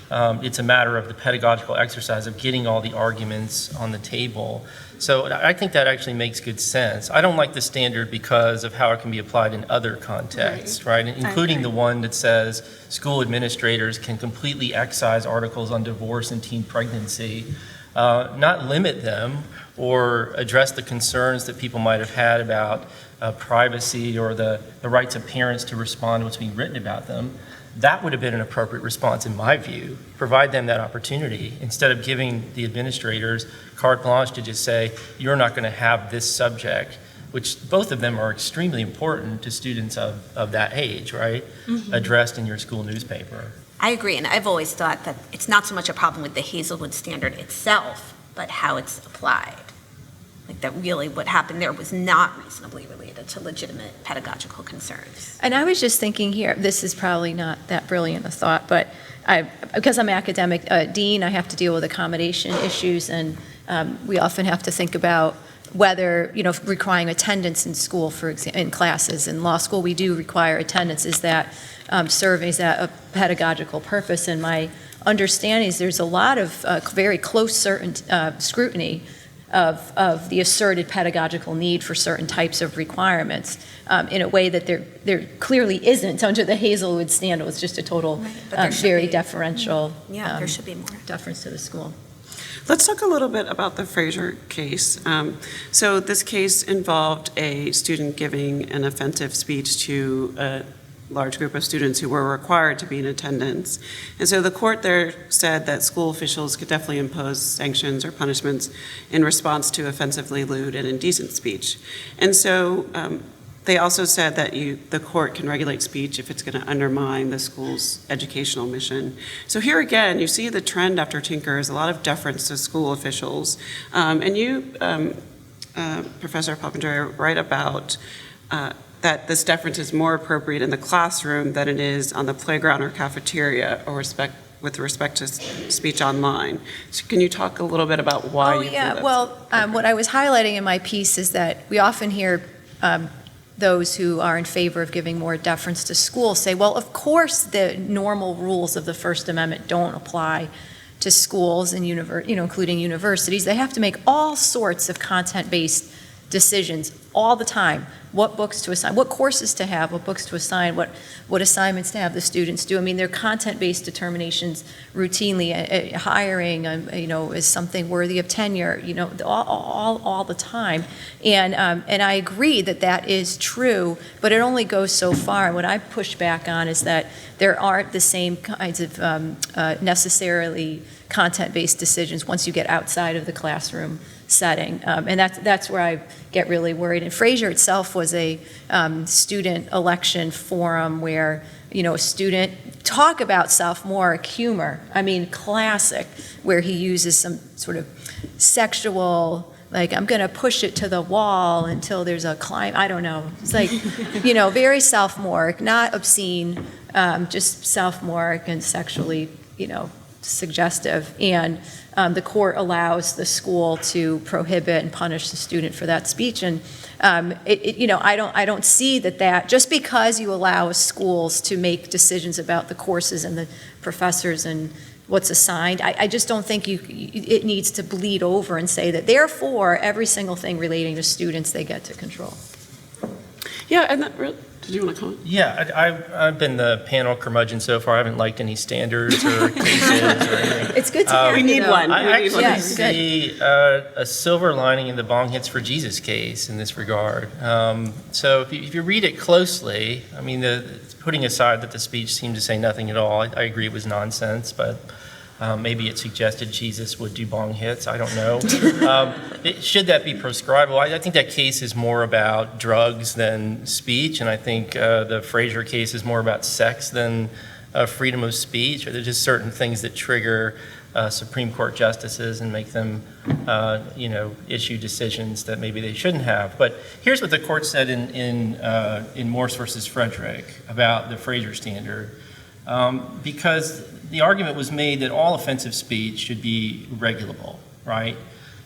It's a matter of the pedagogical exercise of getting all the arguments on the table. So I think that actually makes good sense. I don't like the standard because of how it can be applied in other contexts, right? Including the one that says school administrators can completely excise articles on divorce and teen pregnancy, not limit them or address the concerns that people might have had about privacy or the rights of parents to respond to what's being written about them. That would have been an appropriate response in my view. Provide them that opportunity instead of giving the administrators carte blanche to just say, you're not going to have this subject, which both of them are extremely important to students of that age, right? Mm-hmm. Addressed in your school newspaper. I agree, and I've always thought that it's not so much a problem with the Hazelwood standard itself, but how it's applied. Like that really what happened there was not reasonably related to legitimate pedagogical concerns. And I was just thinking here, this is probably not that brilliant a thought, but because I'm academic dean, I have to deal with accommodation issues, and we often have to think about whether, requiring attendance in school, for example, in classes. In law school, we do require attendance. Is that serving as a pedagogical purpose? And my understanding is there's a lot of very close scrutiny of the asserted pedagogical need for certain types of requirements in a way that there clearly isn't under the Hazelwood standard. It's just a total, very deferential there should be more deference to the school. Let's talk a little bit about the Frazer case. So this case involved a student giving an offensive speech to a large group of students who were required to be in attendance. And so the court there said that school officials could definitely impose sanctions or punishments in response to offensively lewd and indecent speech. And so they also said that the court can regulate speech if it's going to undermine the school's educational mission. So here again, you see the trend after Tinker is a lot of deference to school officials. And you, Professor Papandrea, write about that this deference is more appropriate in the classroom than it is on the playground or cafeteria or with respect to speech online. So can you talk a little bit about why you feel that's what I was highlighting in my piece is that we often hear those who are in favor of giving more deference to schools say, well, of course the normal rules of the First Amendment don't apply to schools and including universities. They have to make all sorts of content-based decisions all the time, what books to assign, what courses to have, what books to assign, what assignments to have the students do. I mean, they're content-based determinations routinely, hiring, is something worthy of tenure, all the time. And I agree that is true, but it only goes so far. And what I push back on is that there aren't the same kinds of necessarily content-based decisions once you get outside of the classroom setting. And that's where I get really worried. And Frazier itself was a student election forum where, a student talk about sophomoric humor. I mean, classic, where he uses some sort of sexual, like, I'm going to push it to the wall until there's a climb. I don't know. It's like, very sophomoric, not obscene, just sophomoric and sexually, suggestive. And the court allows the school to prohibit and punish the student for that speech. And I don't see that just because you allow schools to make decisions about the courses and the professors and what's assigned, I just don't think it needs to bleed over and say that therefore every single thing relating to students they get to control. Yeah, and that really, did you want to comment? Yeah, I've been the panel curmudgeon so far. I haven't liked any standards or cases or anything. It's good to hear. We need one. I actually Yeah, see a silver lining in the Bong Hits for Jesus case in this regard. So if you read it closely, I mean, putting aside that the speech seemed to say nothing at all, I agree it was nonsense, but maybe it suggested Jesus would do bong hits. I don't know. Should that be prescribable? I think that case is more about drugs than speech, and I think the Frazier case is more about sex than freedom of speech. Or there's just certain things that trigger Supreme Court justices and make them, issue decisions that maybe they shouldn't have. But here's what the court said in Morse versus Frederick about the Frazier standard, because the argument was made that all offensive speech should be regulable, right?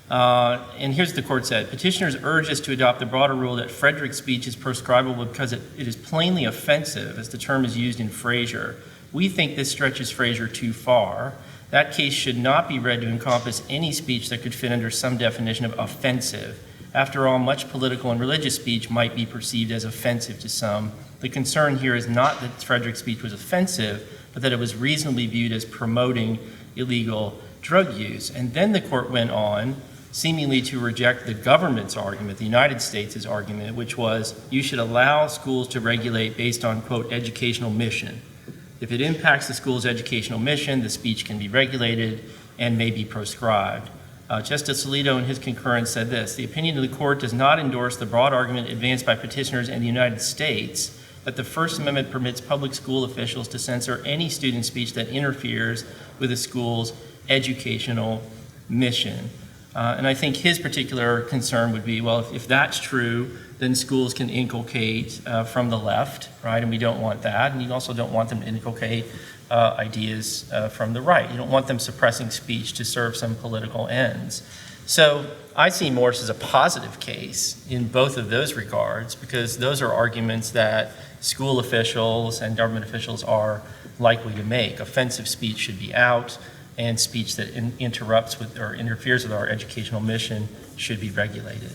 And here's what the court said. Petitioners urge us to adopt the broader rule that Frederick's speech is prescribable because it is plainly offensive, as the term is used in Frazier. We think this stretches Frazier too far. That case should not be read to encompass any speech that could fit under some definition of offensive. After all, much political and religious speech might be perceived as offensive to some. The concern here is not that Frederick's speech was offensive, but that it was reasonably viewed as promoting illegal drug use. And then the court went on, seemingly to reject the government's argument, the United States' argument, which was you should allow schools to regulate based on, quote, educational mission. If it impacts the school's educational mission, the speech can be regulated and may be proscribed. Justice Alito in his concurrence said this: the opinion of the court does not endorse the broad argument advanced by petitioners in the United States that the First Amendment permits public school officials to censor any student speech that interferes with a school's educational mission. And I think his particular concern would be, well, if that's true, then schools can inculcate from the left, right? And we don't want that. And you also don't want them to inculcate ideas from the right. You don't want them suppressing speech to serve some political ends. So I see Morse as a positive case in both of those regards, because those are arguments that school officials and government officials are likely to make. Offensive speech should be out, and speech that interrupts with or interferes with our educational mission should be regulated.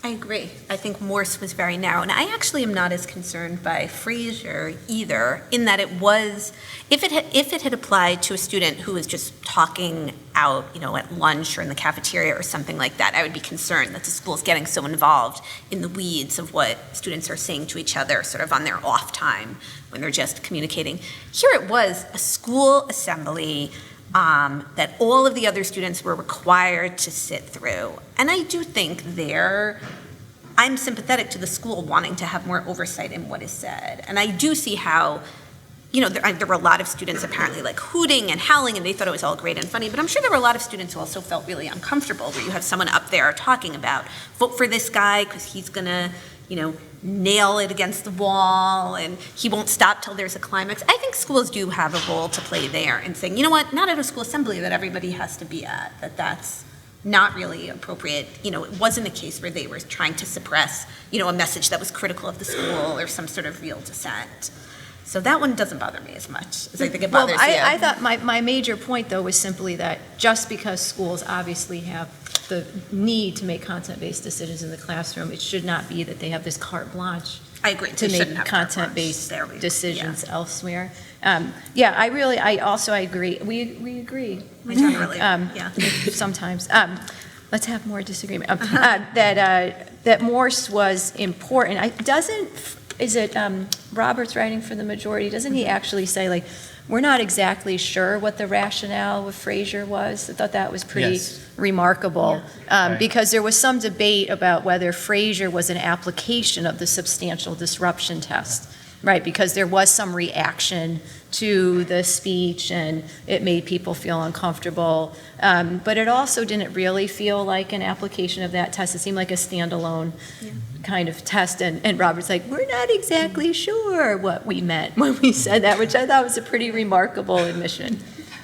I agree. I think Morse was very narrow, and I actually am not as concerned by Frazier either, in that it was, if it had applied to a student who was just talking out, at lunch or in the cafeteria or something like that, I would be concerned that the school is getting so involved in the weeds of what students are saying to each other, sort of on their off time when they're just communicating. Here it was a school assembly that all of the other students were required to sit through. And I do think I'm sympathetic to the school wanting to have more oversight in what is said. And I do see how, there were a lot of students apparently like hooting and howling, and they thought it was all great and funny. But I'm sure there were a lot of students who also felt really uncomfortable, where you have someone up there talking about, vote for this guy because he's going to, nail it against the wall, and he won't stop till there's a climax. I think schools do have a role to play there in saying, not at a school assembly that everybody has to be at, that's not really appropriate. It wasn't a case where they were trying to suppress, a message that was critical of the school or some sort of real dissent. So that one doesn't bother me as much as I think it Well, bothers you. I thought my major point, though, was simply that just because schools obviously have the need to make content-based decisions in the classroom, it should not be that they have this carte blanche I agree. to They shouldn't make have carte blanche. content-based There we go. decisions elsewhere. Yeah, I agree. We agree. We generally, yeah. Sometimes. Let's have more disagreement. That Morse was important. Is it Roberts writing for the majority? Doesn't he actually say, like, we're not exactly sure what the rationale with Frazier was? I thought that was pretty Yes. remarkable. Right. Because there was some debate about whether Frazier was an application of the substantial disruption test, right? Because there was some reaction to the speech and it made people feel uncomfortable. But it also didn't really feel like an application of that test. It seemed like a standalone kind of test. And Robert's like, we're not exactly sure what we meant when we said that, which I thought was a pretty remarkable admission.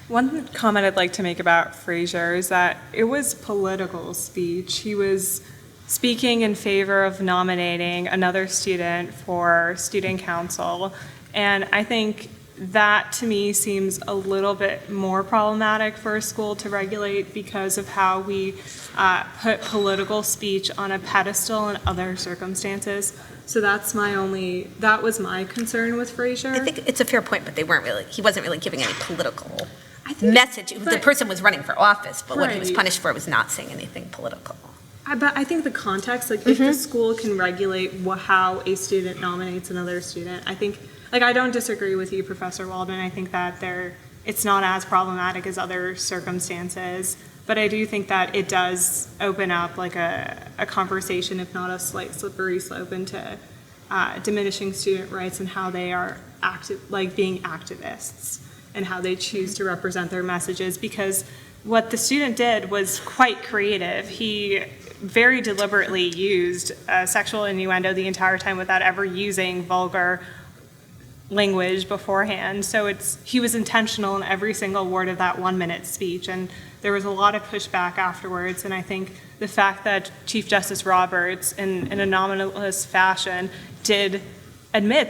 One comment I'd like to make about Frazier is that it was political speech. He was speaking in favor of nominating another student for student council. And I think that, to me, seems a little bit more problematic for a school to regulate because of how we put political speech on a pedestal in other circumstances. So that was my concern with Frazier. I think it's a fair point, but he wasn't really giving any political message. The person was running for office, but what he was Right. punished for was not saying anything political. But I think the context, like if the school can regulate how a student nominates another student, I think, like I don't disagree with you, Professor Waldman. I think that it's not as problematic as other circumstances, but I do think that it does open up like a conversation, if not a slight slippery slope into diminishing student rights and how they are being activists and how they choose to represent their messages, because what the student did was quite creative. He very deliberately used sexual innuendo the entire time without ever using vulgar language beforehand. So he was intentional in every single word of that 1-minute speech, and there was a lot of pushback afterwards. And I think the fact that Chief Justice Roberts, in a nominalist fashion, did admit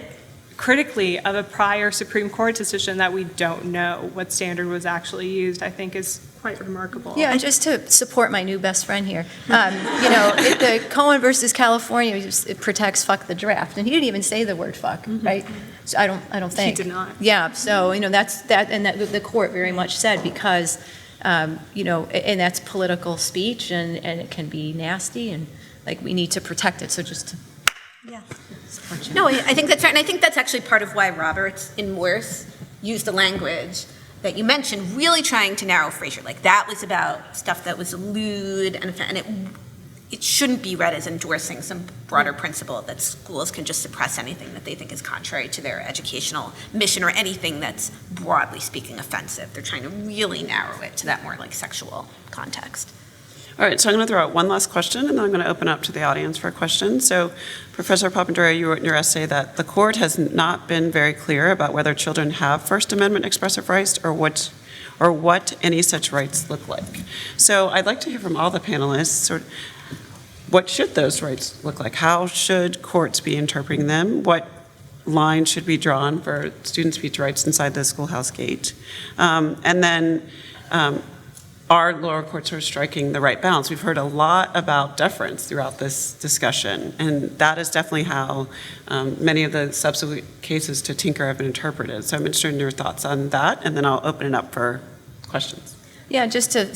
critically of a prior Supreme Court decision that we don't know what standard was actually used, I think is quite remarkable. Yeah, just to support my new best friend here, the Cohen versus California, it protects fuck the draft, and he didn't even say the word fuck, right? So I don't think. He did not. Yeah, so, that's that, and that the court very much said because, and that's political speech, and it can be nasty, and like we need to protect it, so just to. Yeah. support you. No, I think that's right, and I think that's actually part of why Roberts in Morse used the language that you mentioned, really trying to narrow Frazier. Like that was about stuff that was lewd and it shouldn't be read as endorsing some broader principle that schools can just suppress anything that they think is contrary to their educational mission or anything that's broadly speaking offensive. They're trying to really narrow it to that more like sexual context. All right, so I'm going to throw out one last question, and then I'm going to open up to the audience for a question. So, Professor Papandrea, you wrote in your essay that the court has not been very clear about whether children have First Amendment expressive rights or what any such rights look like. So I'd like to hear from all the panelists, what should those rights look like? How should courts be interpreting them? What line should be drawn for student speech rights inside the schoolhouse gate? And then, are lower courts sort of striking the right balance? We've heard a lot about deference throughout this discussion, and that is definitely how many of the subsequent cases to Tinker have been interpreted. So I'm interested in your thoughts on that, and then I'll open it up for questions. Yeah, just to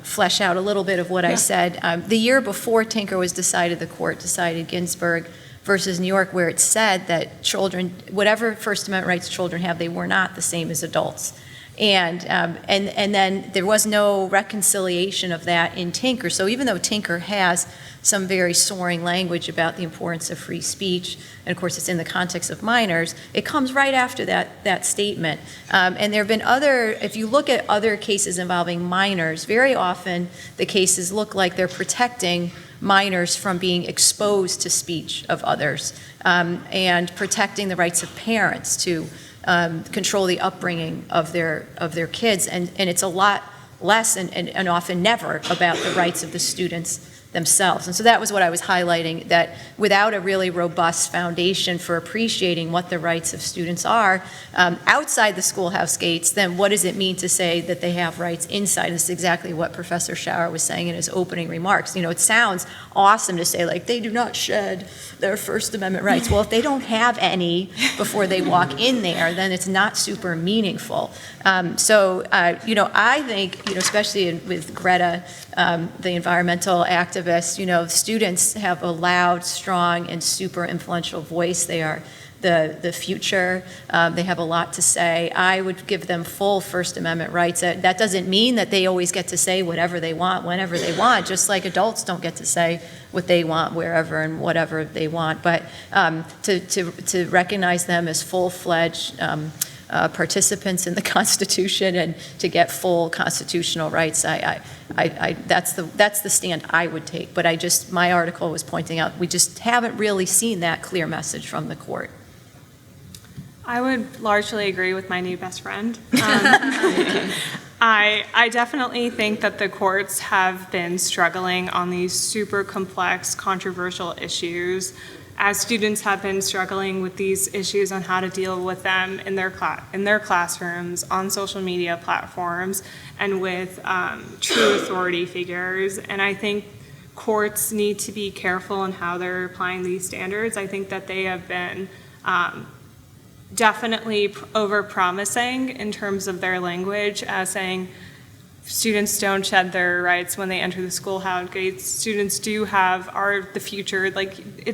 flesh out a little bit of what I said. The year before Tinker was decided, the court decided Ginsburg versus New York, where it said that children, whatever First Amendment rights children have, they were not the same as adults. And then there was no reconciliation of that in Tinker. So even though Tinker has some very soaring language about the importance of free speech, and of course it's in the context of minors, it comes right after that statement. And there have been if you look at other cases involving minors, very often the cases look like they're protecting minors from being exposed to speech of others, and protecting the rights of parents to control the upbringing of their kids, and it's a lot less and often never about the rights of the students themselves. And so that was what I was highlighting, that without a really robust foundation for appreciating what the rights of students are outside the schoolhouse gates, then what does it mean to say that they have rights inside? This is exactly what Professor Schauer was saying in his opening remarks. You know, it sounds awesome to say, like, they do not shed their First Amendment rights. Well, if they don't have any before they walk in there, then it's not super meaningful. You know, I think, you know, especially with Greta, the environmental activists, you know, students have a loud, strong, and super influential voice. They are the future. They have a lot to say. I would give them full First Amendment rights. That doesn't mean that they always get to say whatever they want, whenever they want, just like adults don't get to say what they want, wherever and whatever they want. But to recognize them as full-fledged participants in the Constitution and to get full constitutional rights, that's the stand I would take. But my article was pointing out we just haven't really seen that clear message from the court. I would largely agree with my new best friend. I definitely think that the courts have been struggling on these super complex, controversial issues, as students have been struggling with these issues on how to deal with them in their classrooms, on social media platforms, and with true authority figures. And I think courts need to be careful in how they're applying these standards. I think that they have been definitely over-promising in terms of their language, as saying students don't shed their rights when they enter the schoolhouse gates. Students are the future. Like,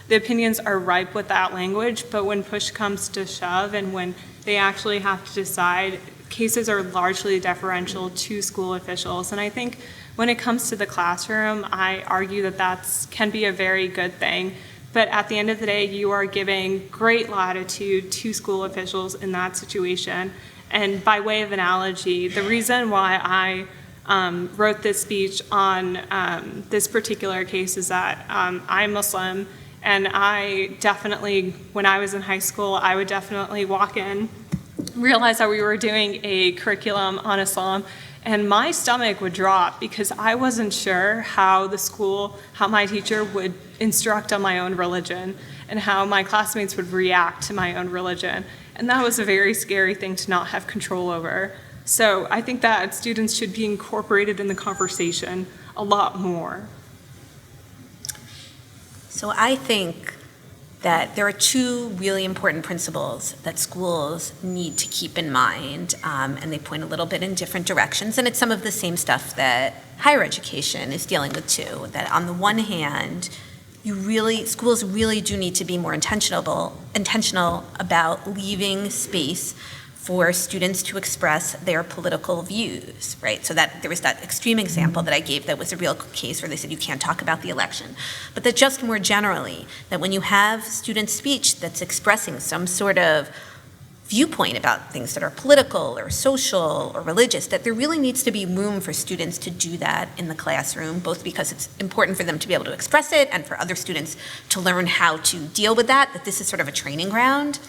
the opinions are ripe with that language, but when push comes to shove and when they actually have to decide, cases are largely deferential to school officials. And I think when it comes to the classroom, I argue that can be a very good thing. But at the end of the day, you are giving great latitude to school officials in that situation. And by way of analogy, the reason why I wrote this speech on this particular case is that I'm Muslim, and I definitely, when I was in high school, I would definitely walk in, realize that we were doing a curriculum on Islam, and my stomach would drop because I wasn't sure how my teacher would instruct on my own religion and how my classmates would react to my own religion. And that was a very scary thing to not have control over. So I think that students should be incorporated in the conversation a lot more. So I think that there are two really important principles that schools need to keep in mind, and they point a little bit in different directions, and it's some of the same stuff that higher education is dealing with too, that on the one hand, schools really do need to be more intentional about leaving space for students to express their political views, right? So that there was that extreme example that I gave that was a real case where they said you can't talk about the election. But that just more generally, that when you have student speech that's expressing some sort of viewpoint about things that are political or social or religious, that there really needs to be room for students to do that in the classroom, both because it's important for them to be able to express it and for other students to learn how to deal with that this is sort of a training ground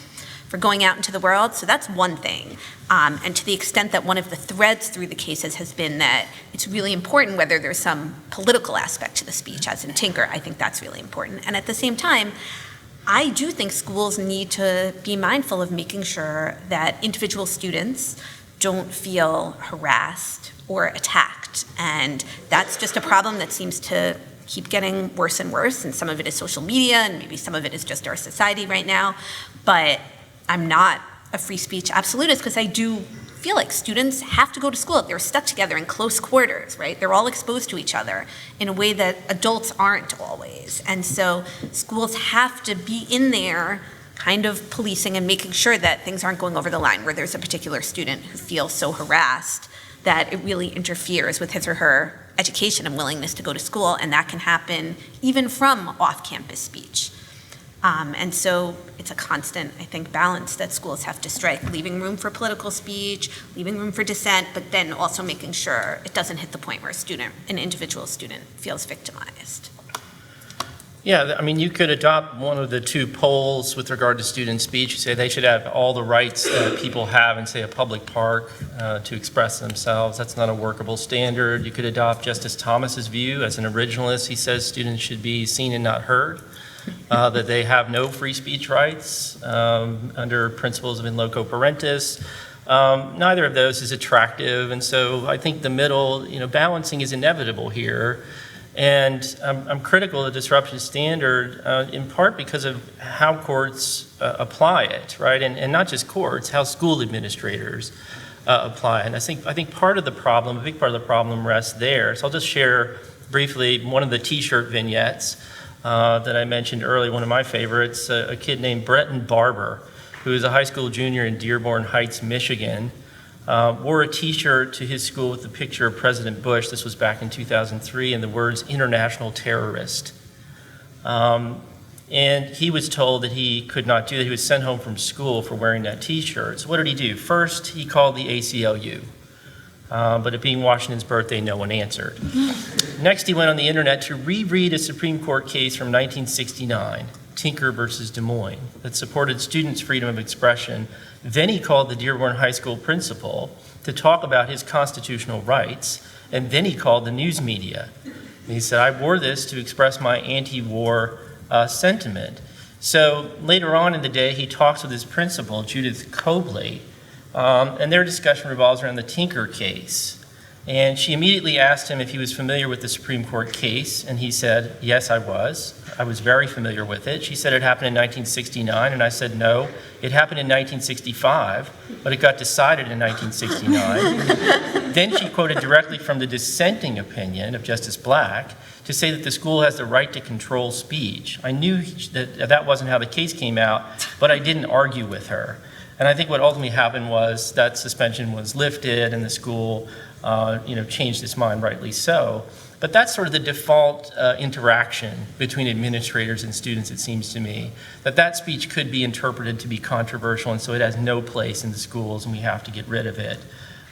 for going out into the world. So that's one thing. And to the extent that one of the threads through the cases has been that it's really important whether there's some political aspect to the speech, as in Tinker, I think that's really important. And at the same time, I do think schools need to be mindful of making sure that individual students don't feel harassed or attacked. And that's just a problem that seems to keep getting worse and worse. And some of it is social media, and maybe some of it is just our society right now. But I'm not a free speech absolutist because I do feel like students have to go to school. They're stuck together in close quarters, right? They're all exposed to each other in a way that adults aren't always. And so schools have to be in there kind of policing and making sure that things aren't going over the line where there's a particular student who feels so harassed that it really interferes with his or her education and willingness to go to school. And that can happen even from off-campus speech. And so it's a constant, I think, balance that schools have to strike, leaving room for political speech, leaving room for dissent, but then also making sure it doesn't hit the point where an individual student feels victimized. Yeah, I mean, you could adopt one of the two poles with regard to student speech. You say they should have all the rights that people have in, say, a public park to express themselves. That's not a workable standard. You could adopt Justice Thomas's view. As an originalist, he says students should be seen and not heard, that they have no free speech rights under principles of in loco parentis. Neither of those is attractive, and so I think the middle, balancing is inevitable here. And I'm critical of the disruption standard in part because of how courts apply it, right? And not just courts, how school administrators apply it. And I think part of the problem, a big part of the problem rests there. So I'll just share briefly one of the T-shirt vignettes that I mentioned earlier, one of my favorites, a kid named Bretton Barber, who is a high school junior in Dearborn Heights, Michigan. Wore a T-shirt to his school with the picture of President Bush. This was back in 2003, and the words "international terrorist." And he was told that he could not do that. He was sent home from school for wearing that T-shirt. So what did he do? First, he called the ACLU. But it being Washington's birthday, no one answered. Next, he went on the internet to reread a Supreme Court case from 1969, Tinker versus Des Moines, that supported students' freedom of expression. Then he called the Dearborn High School principal to talk about his constitutional rights, and then he called the news media. And he said, "I wore this to express my anti-war sentiment." So later on in the day, he talks with his principal, Judith Cobley, and their discussion revolves around the Tinker case. And she immediately asked him if he was familiar with the Supreme Court case, and he said, "Yes, I was. I was very familiar with it." She said it happened in 1969, and I said, "No, it happened in 1965, but it got decided in 1969. Then she quoted directly from the dissenting opinion of Justice Black to say that the school has the right to control speech. I knew that that wasn't how the case came out, but I didn't argue with her. And I think what ultimately happened was that suspension was lifted and the school changed its mind, rightly so. But that's sort of the default interaction between administrators and students, it seems to me, that speech could be interpreted to be controversial, and so it has no place in the schools, and we have to get rid of it.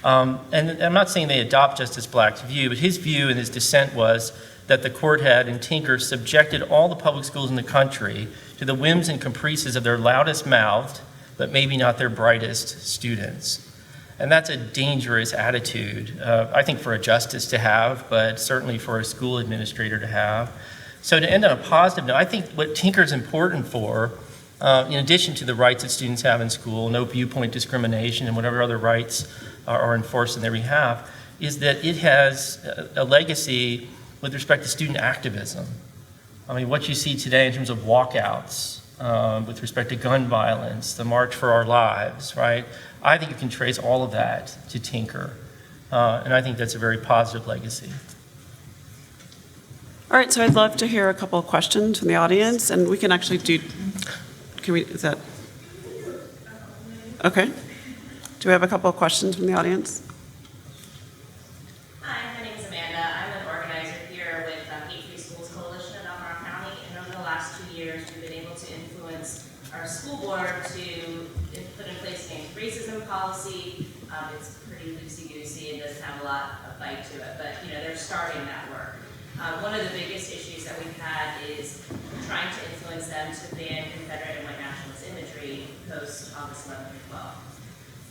And I'm not saying they adopt Justice Black's view, but his view in his dissent was that the court had, in Tinker, subjected all the public schools in the country to the whims and caprices of their loudest-mouthed, but maybe not their brightest students. And that's a dangerous attitude, I think, for a justice to have, but certainly for a school administrator to have. So to end on a positive note, I think what Tinker's important for, in addition to the rights that students have in school, no viewpoint discrimination and whatever other rights are enforced in their behalf, is that it has a legacy with respect to student activism. I mean, what you see today in terms of walkouts, with respect to gun violence, the March for Our Lives, right? I think you can trace all of that to Tinker, and I think that's a very positive legacy. All right, so I'd love to hear a couple of questions from the audience, and we can actually is that, okay. Do we have a couple of questions from the audience? Hi, my name is Amanda. I'm an organizer here with Hate Free Schools Coalition in Albemarle County, and over the last 2 years, we've been able to influence our school board to put in place an anti-racism policy. It's pretty loosey-goosey and doesn't have a lot of bite to it, but they're starting that work. One of the biggest issues that we've had is trying to influence them to ban Confederate and white nationalist imagery post August 11th and 12th.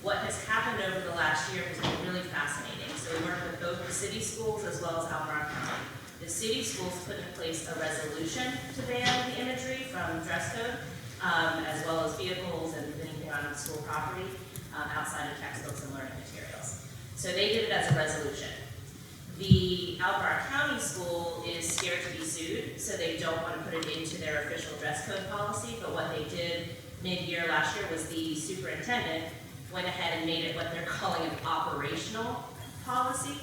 What has happened over the last year has been really fascinating. So we work with both the city schools as well as Albemarle County. The city schools put in place a resolution to ban the imagery from dress code, as well as vehicles and anything on school property outside of textbooks and learning materials. So they did it as a resolution. The Albemarle County school is scared to be sued, so they don't want to put it into their official dress code policy, but what they did mid-year last year was the superintendent went ahead and made it what they're calling an operational policy.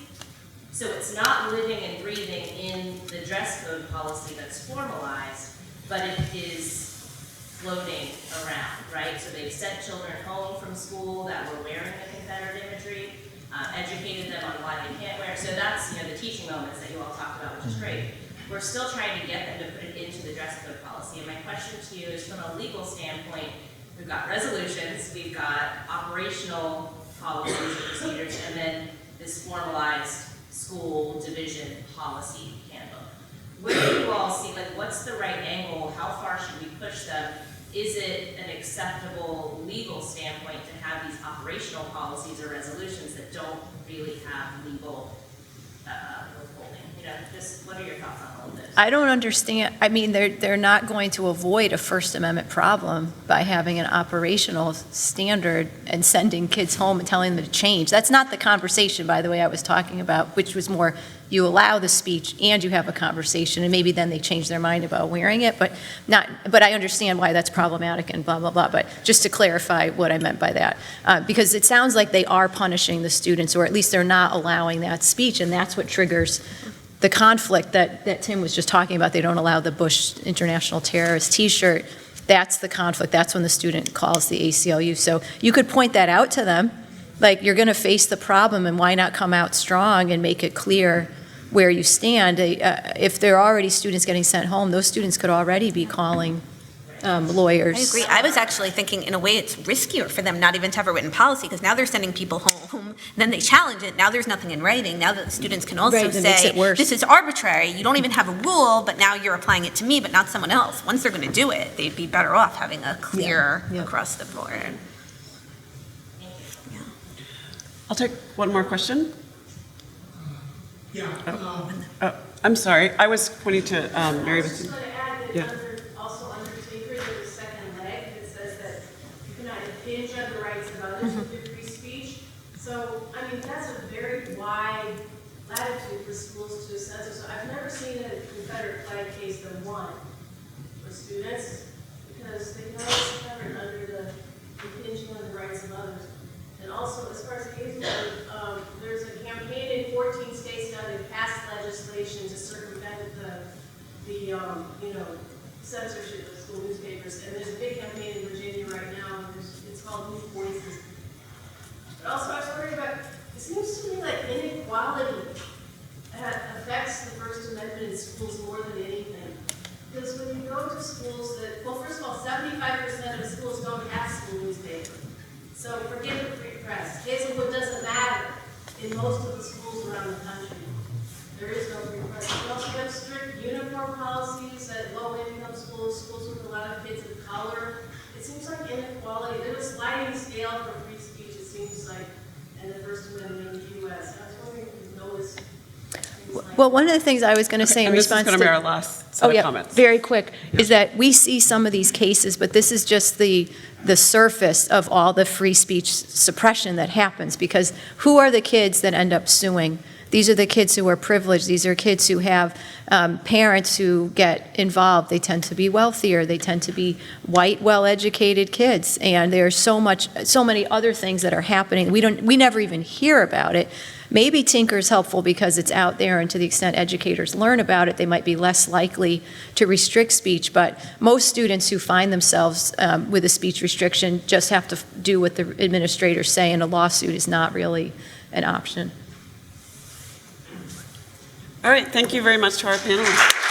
So it's not living and breathing in the dress code policy that's formalized, but it is floating around, right? So they've sent children home from school that were wearing the Confederate imagery, educated them on why they can't wear it. So that's the teaching moments that you all talked about, which is great. We're still trying to get them to put it into the dress code policy. And my question to you is, from a legal standpoint, we've got resolutions, we've got operational policies and procedures, and then this formalized school division policy handbook. Where do you all see, like, what's the right angle? How far should we push them? Is it an acceptable legal standpoint to have these operational policies or resolutions that don't really have legal withholding? You know, just what are your thoughts on all of this? I don't understand, I mean, they're not going to avoid a First Amendment problem by having an operational standard and sending kids home and telling them to change. That's not the conversation, by the way, I was talking about, which was more, you allow the speech and you have a conversation, and maybe then they change their mind about wearing it, but I understand why that's problematic and blah, blah, blah. But just to clarify what I meant by that, because it sounds like they are punishing the students, or at least they're not allowing that speech, and that's what triggers the conflict that Tim was just talking about. They don't allow the Bush International Terrorist T-shirt. That's the conflict. That's when the student calls the ACLU. So you could point that out to them, like, you're going to face the problem, and why not come out strong and make it clear where you stand. If there are already students getting sent home, those students could already be calling lawyers. I agree. I was actually thinking, in a way, it's riskier for them not even to have a written policy, because now they're sending people home, then they challenge it, now there's nothing in writing, now that the students can also Right, that makes say, it worse. this is arbitrary, you don't even have a rule, but now you're applying it to me, but not someone else. Once they're going to do it, they'd be better off having a clear Yeah. across the board. I'll take one more question. Yeah. Oh, I'm sorry. I was pointing to Mary. I was just going to add that Yeah. also under Tinker, there's a second leg that says that you cannot impinge on the rights of others with free speech. So, I mean, that's a very wide latitude for schools to censor. So I've never seen a Confederate flag case that won for students, because they can always cover it under the impinging on the rights of others. And also, as far as Hazelwood, there's a campaign in 14 states now that passed legislation to circumvent the censorship of school newspapers. And there's a big campaign in Virginia right now, and it's called New Voices. But also, I was wondering about, it seems to me like inequality affects the First Amendment in schools more than anything. Because when you go to schools that, well, first of all, 75% of schools don't have school newspapers. So forget the free press. Hazelwood doesn't matter in most of the schools around the country. There is no free press. We also have strict uniform policies at low-income schools, schools with a lot of kids of color. It seems like inequality. There's a sliding scale for free speech, it seems like, in the First Amendment in the U.S. I was wondering if you've noticed things like Well, one of the things I was going to say in And this is response going to be our to, last set of comments. very quick, is that we see some of these cases, but this is just the surface of all the free speech suppression that happens, because who are the kids that end up suing? These are the kids who are privileged. These are kids who have parents who get involved. They tend to be wealthier. They tend to be white, well-educated kids. And there's so many other things that are happening. We never even hear about it. Maybe Tinker's helpful because it's out there, and to the extent educators learn about it, they might be less likely to restrict speech. But most students who find themselves with a speech restriction just have to do what the administrators say, and a lawsuit is not really an option. All right. Thank you very much to our panelists.